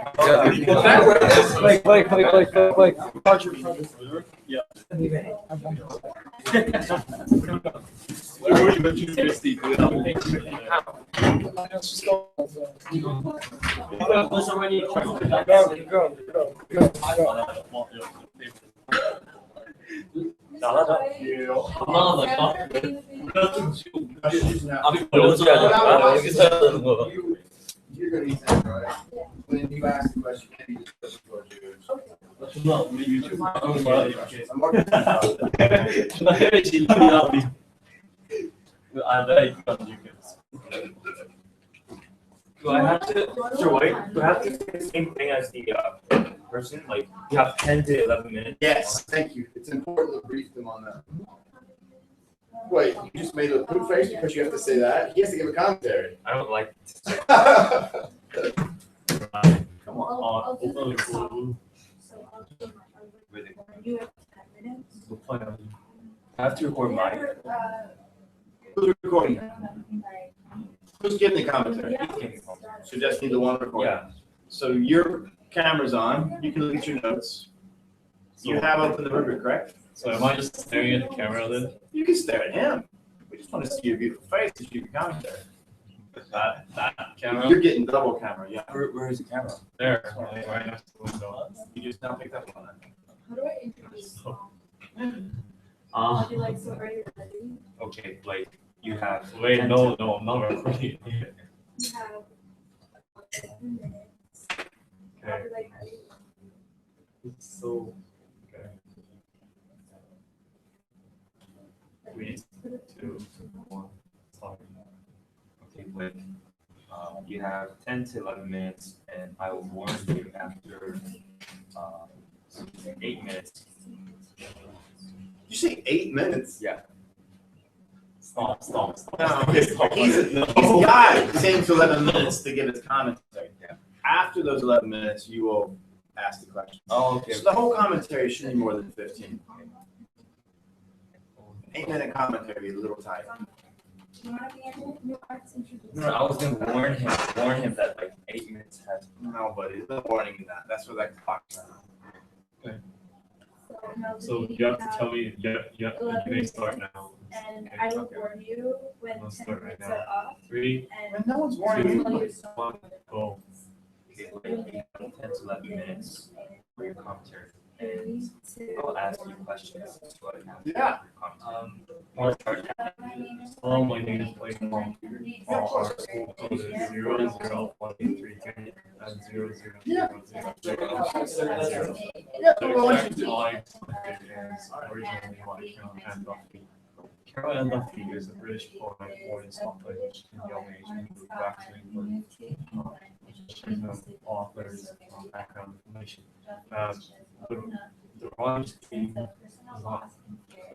You're gonna need that, right? When you ask the question, can you just put the Do I have to, so wait, do I have to say the same thing as the person? Like, you have 10 to 11 minutes? Yes, thank you. It's important to brief them on that. Wait, you just made a poop face because you have to say that? He has to give a commentary. I don't like to say. Come on. You have 10 minutes. I have to record mine. Who's recording? Who's giving the commentary? So just need the one recording. Yeah. So your camera's on, you can look at your notes. You have open the rubric, correct? So am I just staring at the camera then? You can stare at him. We just want to see your beautiful face as you commentary. That camera? You're getting double camera, yeah. Where is the camera? There, right next to the window. You just now picked up on it. How do I introduce? Uh, Be like, so are you ready? okay, like, you have, wait, no, I'm not recording. You have 7 minutes. I'll Okay, be like, ready? so, okay. 3, 2, 1, sorry. Okay, wait. You have 10 to 11 minutes, and I will warn you after 8 minutes. Did you say 8 minutes? Yeah. Stop. No, he's got 10 to 11 minutes to give his commentary. Yeah. After those 11 minutes, you will ask the question. Oh, okay. So the whole commentary shouldn't be more than 15. 8-minute commentary is a little tight. You want to be in new arts introduce? No, I was gonna warn him that like 8 minutes has. No, buddy, there's no warning in that. That's what that clock is. So you have to tell me, you may start now. And I will warn you when Let's 10 start right minutes now. are off. 3, And No one's warning you. 2, 1, go. Okay, wait, you have 10 to 11 minutes for your commentary. And I'll ask you questions. So I have Yeah. I'll start. Hello, my name is Blake Long. Our school code is 00183 and 00000. Yeah, well, what you do. Originally and Duffy. Carol Ann Duffy is a British poet born in Scotland in young age and moved back to England. She's an author of background information. The rhyme scheme is not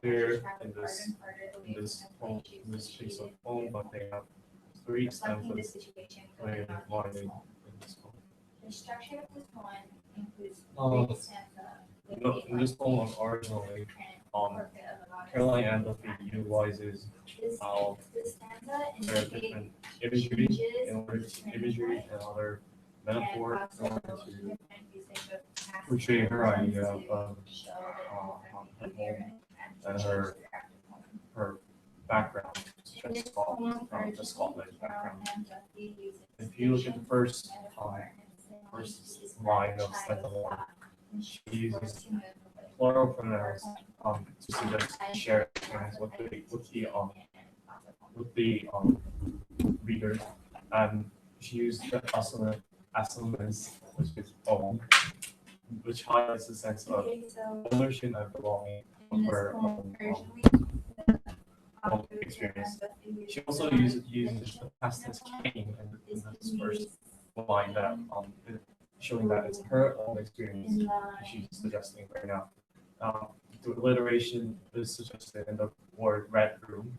clear in this piece of poem, but they have 3 stanzas playing line in this poem. The structure of this poem includes Oh. 3 stanzas. No, in this poem originally, Caroline Ann Duffy utilizes This stanza very different imagery and other metaphors in order to portray her idea of her home and her background, the Scotland background. If you look at the first line of stanza 1, she uses plural pronouns to suggest shared experience with the reader, and she used the assonance, which is own, which highlights the sense of ownership and belonging of her own experience. She also uses the past tense came in this first line that showing that it's her own experience she's suggesting right now. The alliteration is suggested in the word red room,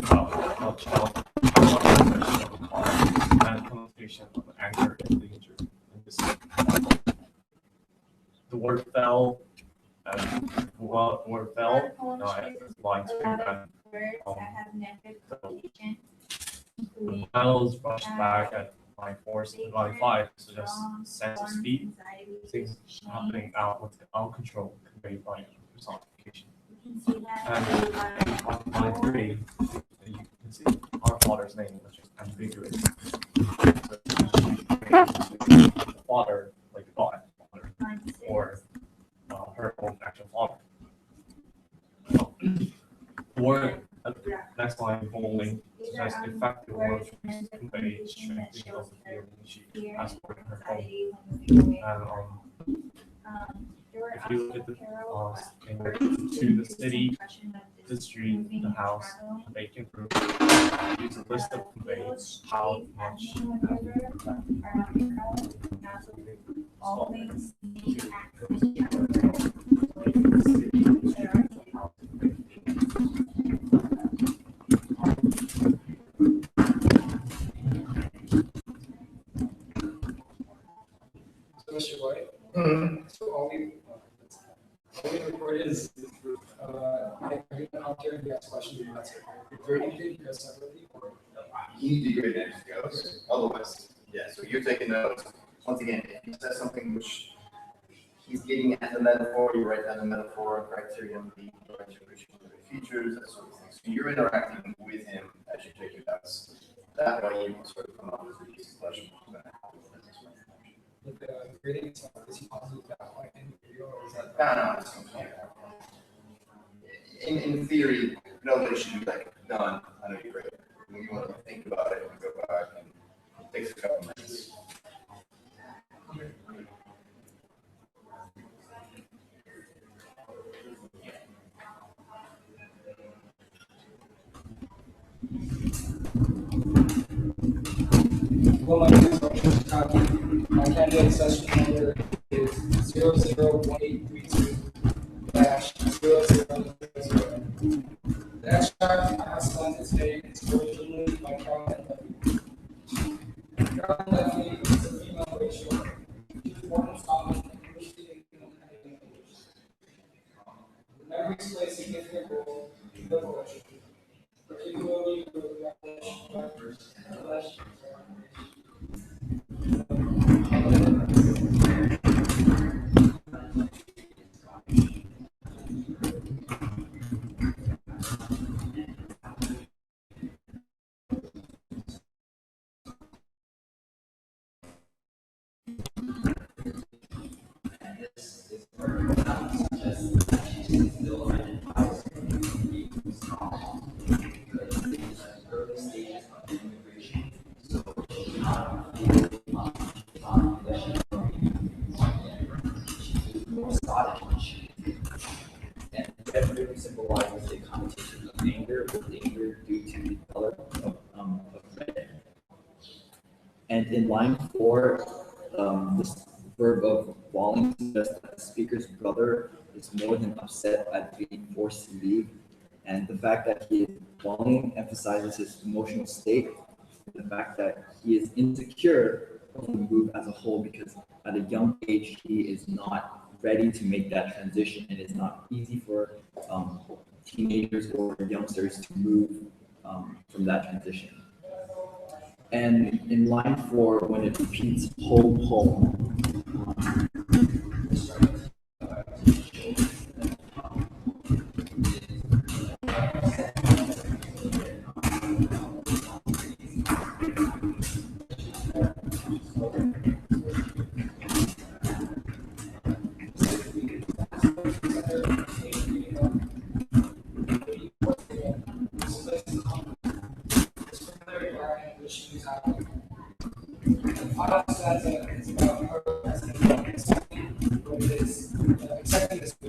child, and connotation of anger and danger. In this, the word fell Well, or fell, line speak that Words that have negative connotation, the including miles rushed back at line 4, line 5, suggests sense of speed, anxiety, things happening out without control conveyed by personification. you can see that And on line 3, you can see our father's name, which is ambiguous. The father, like God, father, line 6. or her own actual father. Or next line, bowling, suggests effective words to convey strengthening of the feeling she has for her home. And if you look at the to the city, the street, the house, the vacant room, use a list of conveys how much Always need access So, Mr. White, so all we recorded is, I get out there and ask questions, and that's it. Grading did you guys separately, or? You need to grade it as it goes. Otherwise, yeah, so you're taking notes. Once again, if he says something which he's getting at the metaphor, you write down the metaphor, criterion, the features, that sort of thing. So you're interacting with him as you take your notes. That way you can sort of come up with a decent question. With the grading, is he positive that like in the video, or is that? No, it's okay. In theory, nobody should be like, done, I know you're great. When you want to think about it, and go back, and it takes a couple minutes. Well, my candidate session number is 001832 dash 0000. The extract I selected today is originally by Carolyn Duffy. Carolyn Duffy is a female racial. She was born in Scotland, English speaking English. Memories play a significant role in her poetry, particularly with English. That really symbolizes the connotation of anger, with anger due to the color of red. And in line 4, this verb of bawling suggests that the speaker's brother is more than upset at being forced to leave. And the fact that he is bawling emphasizes his emotional state. The fact that he is insecure of the move as a whole, because at a young age he is not ready to make that transition, and it's not easy for teenagers or youngsters to move from that transition. And in line 4, when it repeats home, home,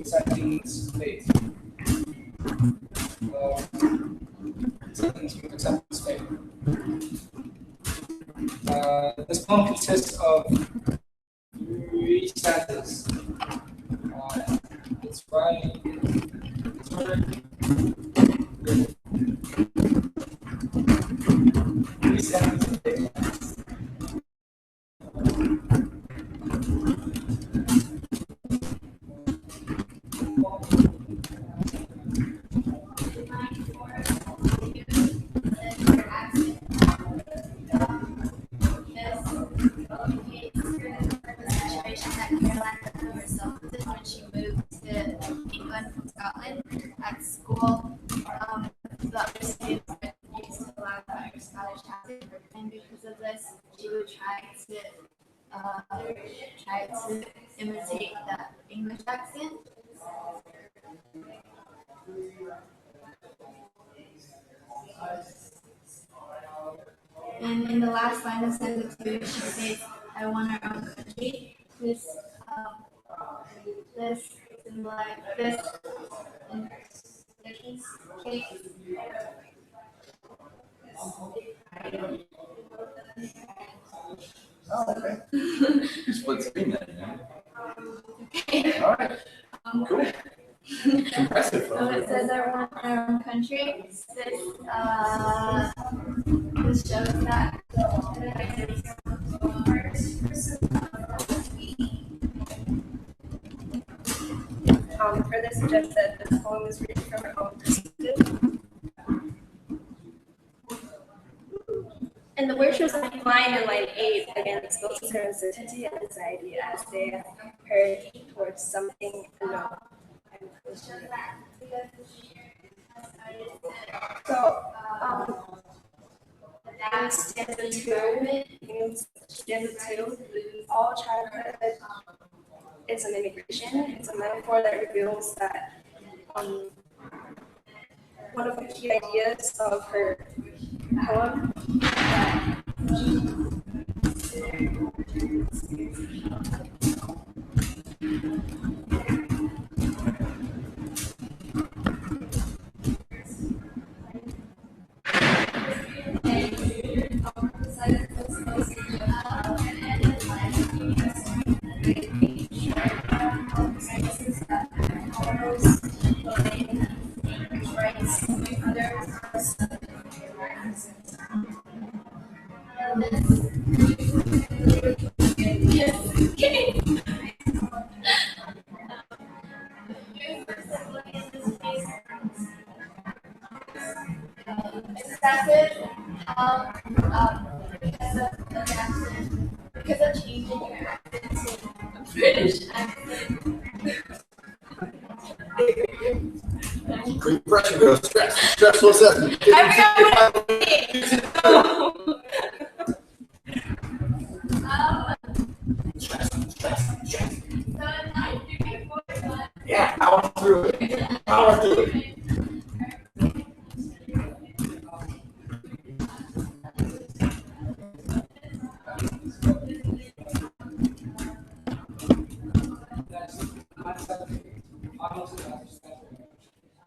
accepting this fate. Accepting this fate. This poem consists of 3 stanzas. It's writing. It's written. 3 stanzas of fate. would try to imitate the English accent. And in the last line of sentence two, she says, "I want our own country." This symbolize this in this case. Oh, okay. You split screen that, yeah. All right. Cool. Impressive. So it says I want our own country. This shows that. Further suggests that this poem is written from her own perspective. And the word shows up line in line 8 again exposes her uncertainty and anxiety as they heard towards something unknown. So, in stanza 2, all childhood is an immigration. It's a metaphor that reveals that one of the key ideas of her poem Excessive, because of changing your accent to British accent. Great pressure, girl. Stressful assessment. I forgot what it Yeah, power through it. Power through it.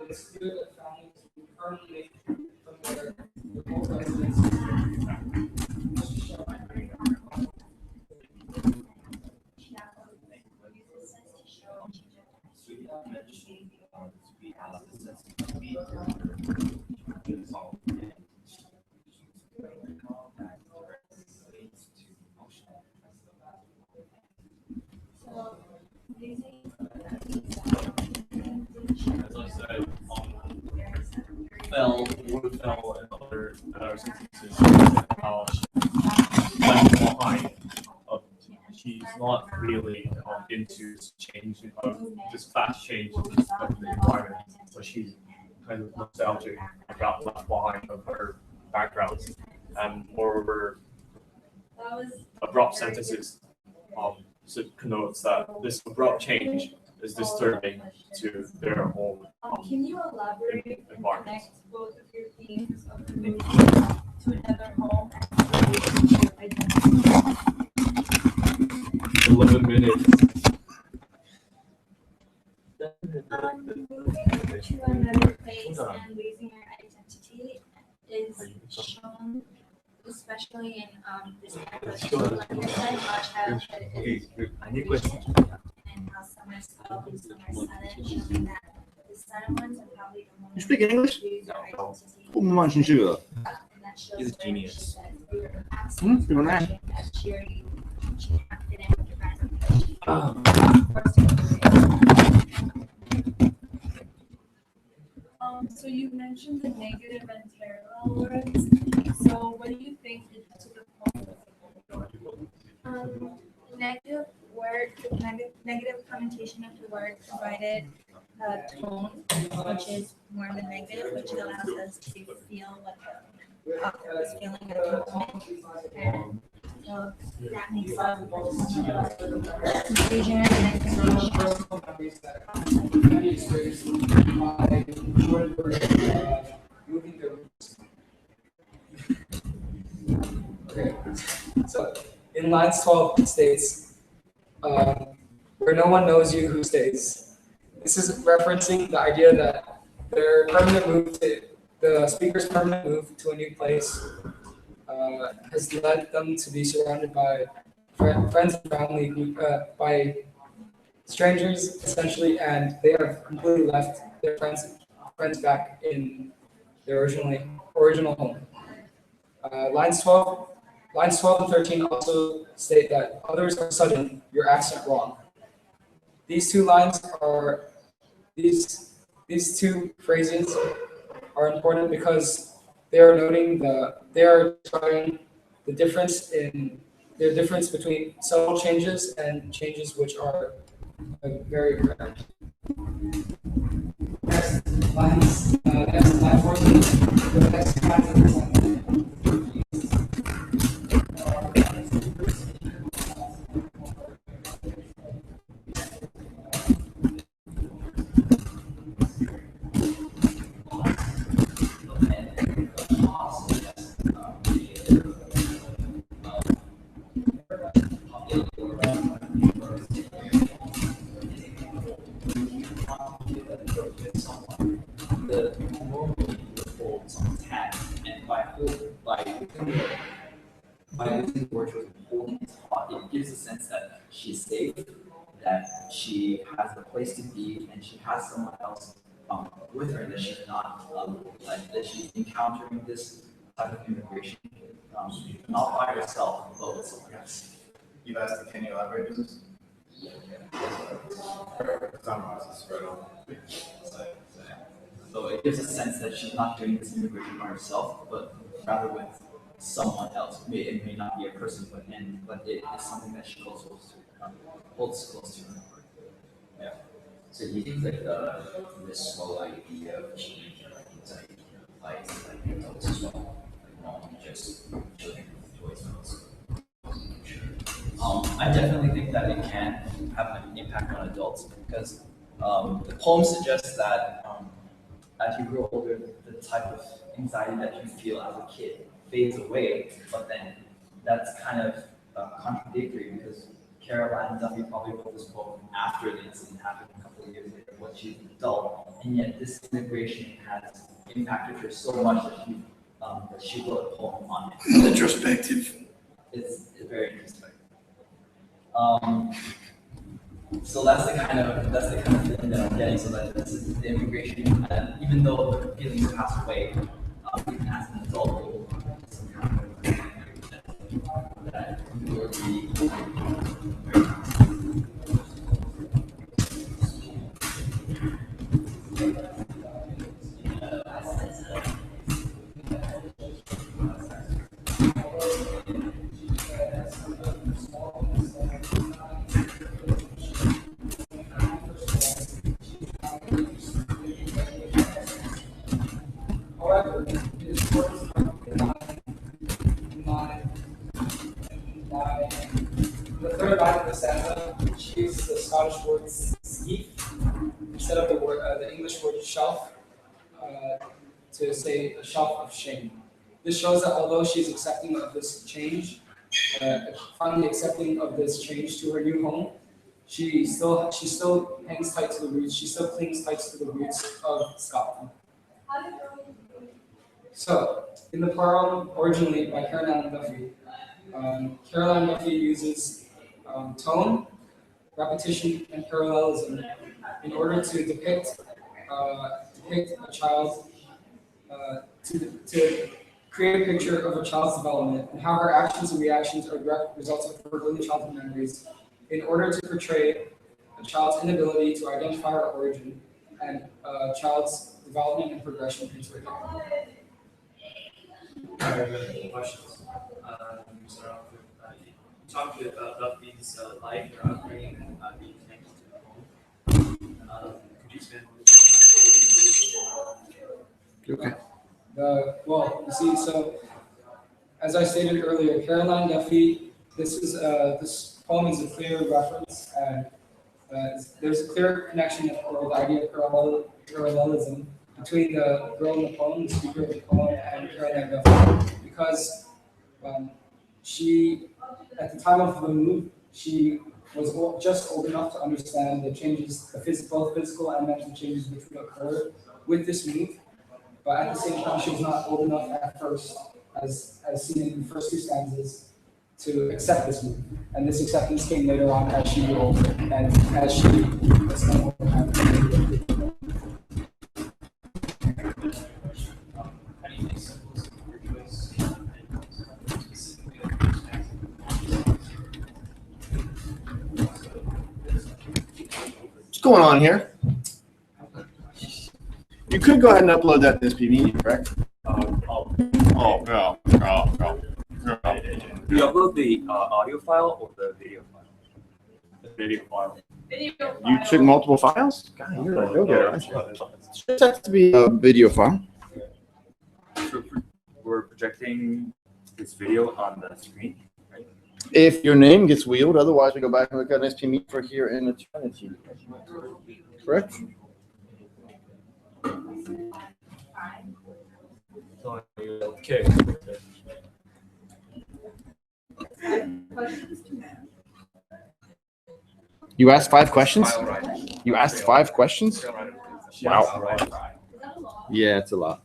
It's clear that families permanently from their remote residence. As I said, Woodfell and other sentences, how she's left behind. She's not really into this change, this fast change of the environment, but she's kind of nostalgic about left behind of her background. And moreover, abrupt sentences so connotes that this abrupt change is disturbing to their own Can you elaborate and environment. connect both of your themes of the movie to another home? 11 minutes. Moving to another place and losing your identity is shown, especially in this episode. Like you said, our childhood is and how some are spoiled and some are sudden, showing that the sudden ones are probably the ones You speak English? who lose their identity. 我慢慢进去了。 And that shows He's a where genius. she said we were absolutely怎么了？ that cheery, she can't fit in with the rest of the forced to do it. So you mentioned the negative and parallel words. So what do you think it to the poem? Negative connotation of the word provided tone, which is more of a negative, which allows us to feel what the author was feeling at the moment. And That makes sense. Vision and connection. Personal memories that can be experienced by children moving their roots. Okay, so in lines 12 it states, where no one knows you, who stays. This is referencing the idea that their permanent move to the speaker's permanent move to a new place has led them to be surrounded by friends and family, by strangers essentially, and they have completely left their friends back in their original home. Lines 12 and 13 also state that others are sudden, your accent wrong. These two lines are these two phrases are important because they are describing the difference between subtle changes and changes which are very apparent. Next line 14, the next kind of example. By using the word holding its hot, it gives a sense that she's safe, that she has a place to be, and she has someone else with her, that she's not like that she's encountering this type of immigration, not by herself, but with someone else. You asked, can you elaborate on this? So it gives a sense that she's not doing this immigration by herself, but rather with someone else. It may not be a person, but it is something that she holds close to her. Yeah. So do you think like this whole idea of change and like anxiety applies like adults as well, like not just children with toys notes? I definitely think that it can have an impact on adults because the poem suggests that as you grow older, the type of anxiety that you feel as a kid fades away, but then that's kind of contradictory because Caroline Duffy probably wrote this poem after the incident happened a couple of years later when she's an adult, and yet this immigration has impacted her so much that she wrote a poem on it. Introspective. It's very introspective. So that's the kind of feeling that I'm getting. So that this is the immigration, and even though the feelings pass away, even as an adult, some kind of that you will be. However, it is important to the third line of the stanza, she uses the Scottish word skeef instead of the English word shelf to say a shelf of shame. This shows that although she's accepting of this change, finally accepting of this change to her new home, she still hangs tight to the roots. She still clings tight to the roots of Scotland. So, in the poem originally by Caroline Duffy, Caroline Duffy uses tone, repetition, and parallelism in order to depict a child, to create a picture of a child's development and how her actions and reactions are direct results of her early childhood memories, in order to portray a child's inability to identify her origin and a child's development and progression into adulthood. Questions. You start off with, you talked about Duffy's life or upbringing and being connected to the home. Could you expand a little bit on that? Okay. Well, you see, so as I stated earlier, Caroline Duffy This poem is a clear reference, and there's a clear connection or the idea of parallelism between the girl in the poem, the speaker of the poem, and Caroline Duffy, because she, at the time of the move, she was just old enough to understand the changes, both physical and mental changes which would occur with this move. But at the same time, she was not old enough at first, as seen in the first two stanzas, to accept this move. And this acceptance came later on as she grew older and as she spent more time. How do you think symbols of your choice and specifically What's going on here? You could go ahead and upload that to this PV, correct? Do you upload the audio file or the video file? The video file. You took multiple files? God, you're a go-getter, aren't you? It has to be a video file. So we're projecting this video on the screen, right? If your name gets wheeled, otherwise we go back and look at an SP meet for here in eternity. Correct? Okay. You asked 5 questions? You asked 5 questions? Wow. Yeah, it's a lot.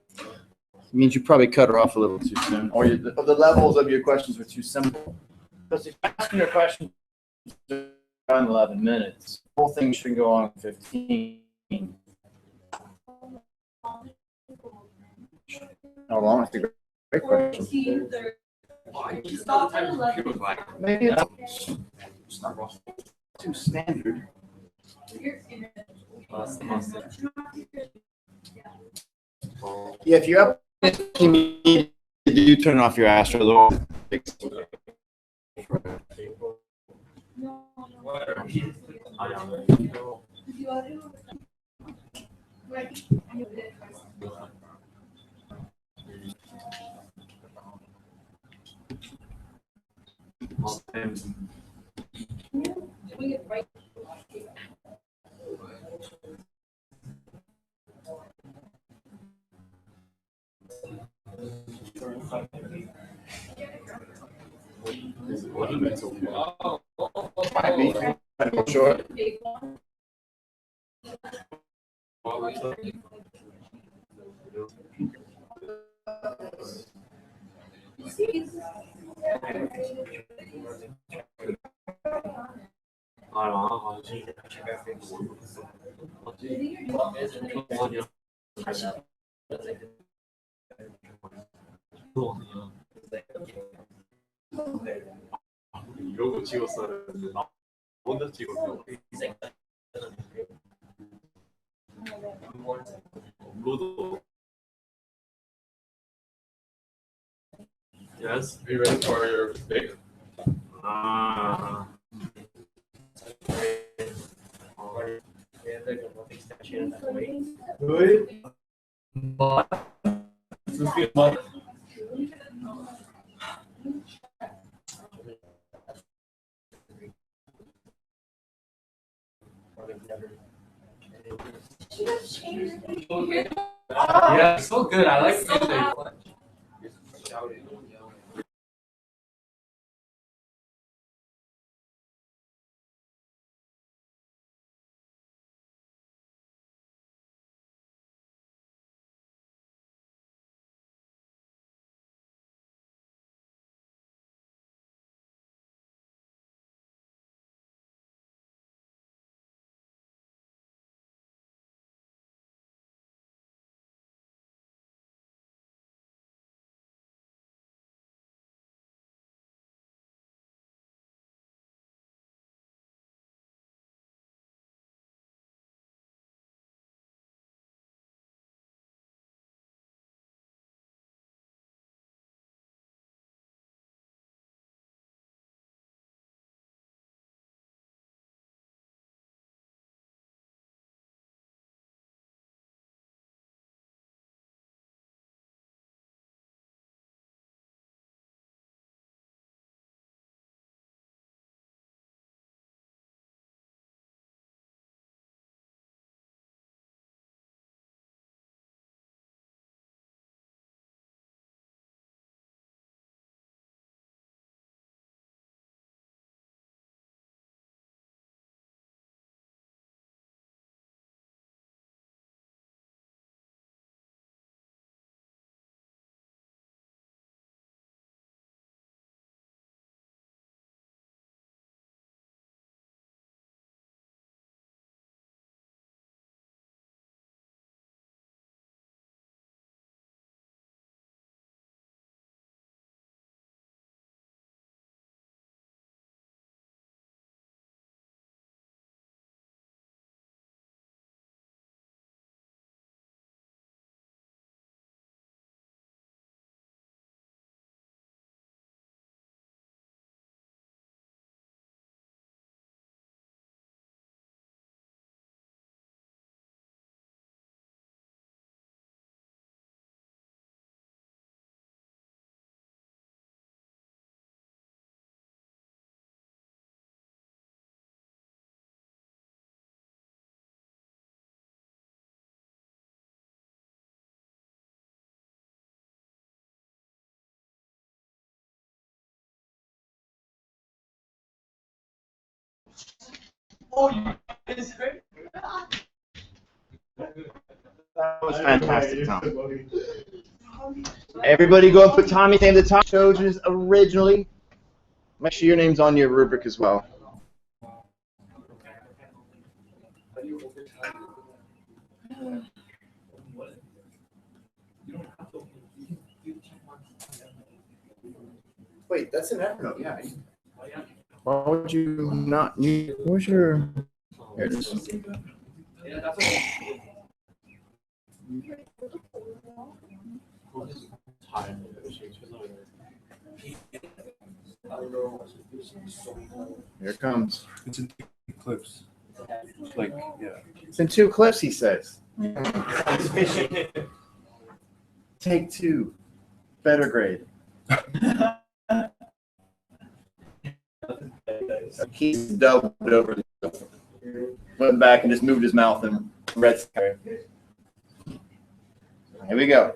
It means you probably cut her off a little too soon, or the levels of your questions were too simple. Because if you're asking your questions in 11 minutes, the whole thing should go on 15. Hold on, that's a great question. Maybe it's not too standard. Yeah, if you're up, you need to turn off your Astro. Sure. 이러고 찍었어야 했는데 나 혼자 찍었어. 업로드. Yes. Are you ready for your mistake? Good. Yeah, so good. I like music. That was fantastic, Tom. Everybody go and put Tommy's name at the top. Trojans originally. Make sure your name's on your rubric as well. Wait, that's an Evernote, yeah. Why would you not need? Where's your? Here it is. Yeah, that's okay. Here it comes. It's in clips. Like, yeah. It's in 2 clips, he says. Take 2. Better grade. He's doubled over. Went back and just moved his mouth and read. Here we go.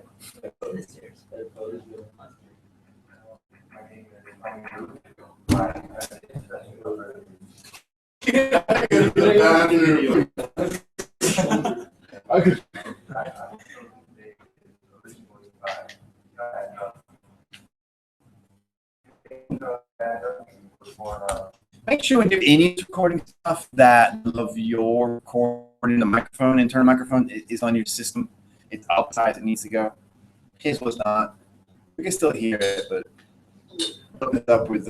Make sure when you do any recording stuff that of your recording, the microphone, internal microphone is on your system. It's outside, it needs to go. His was not. We can still hear it, but hook it up with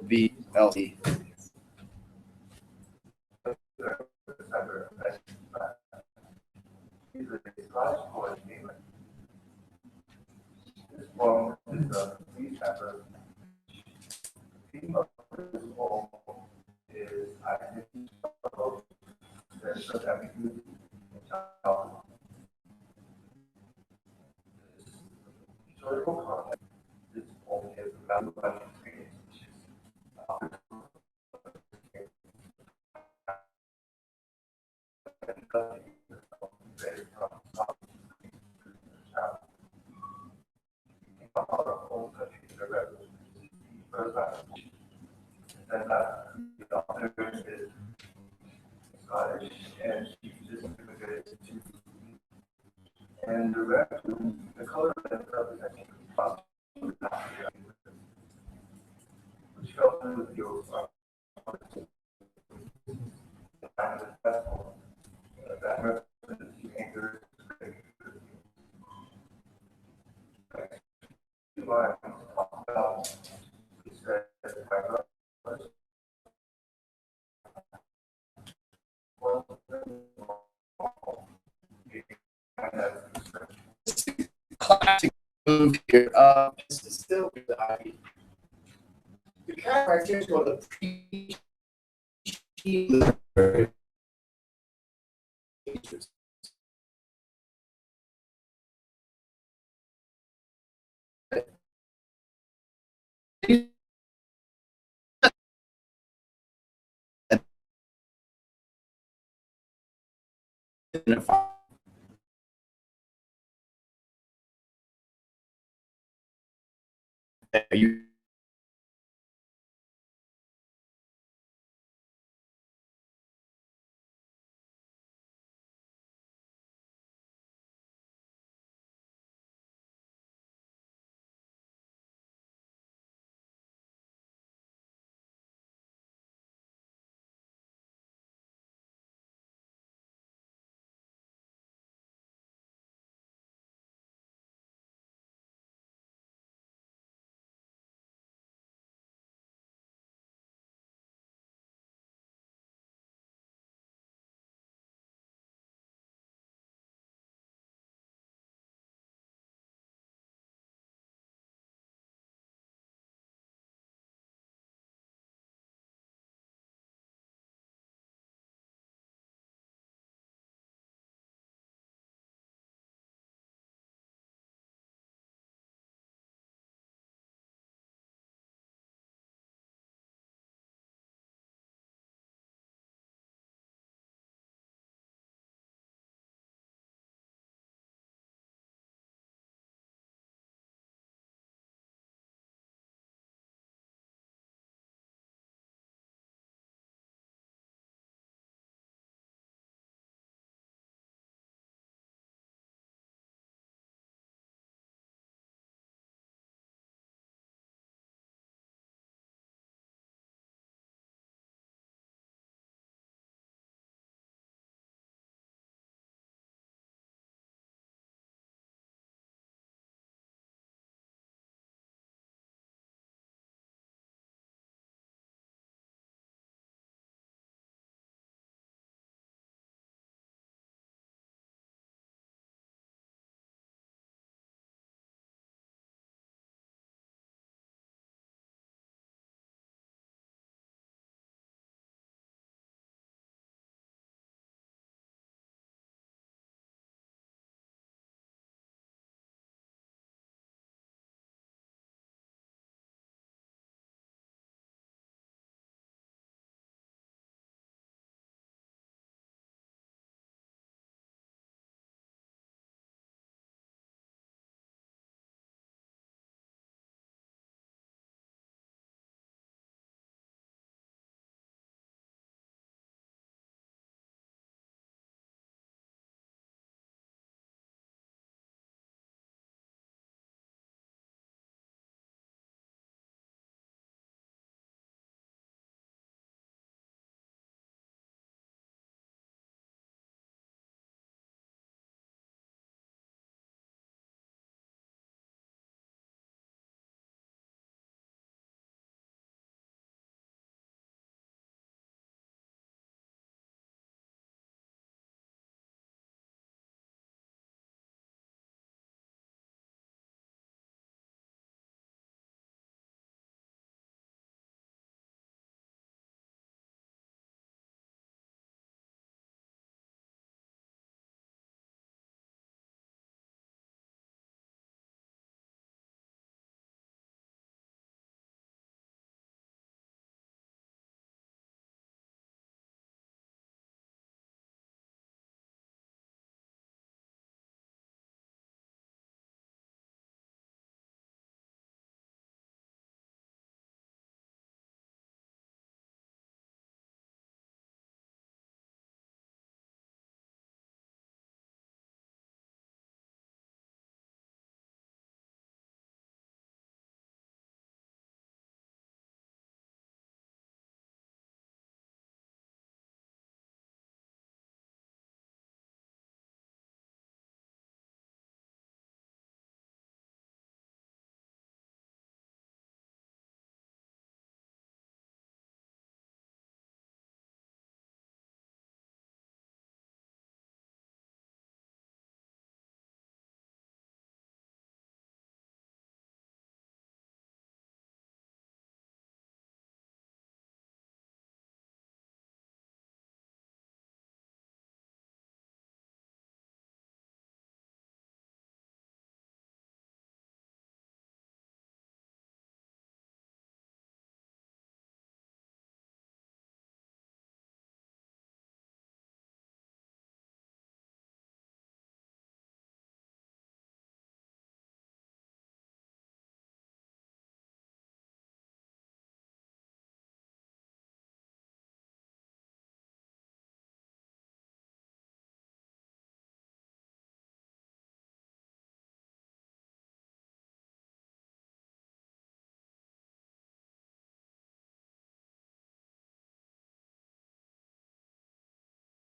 VLC. Classic move here. This is still the chiropractor is going to appreciate you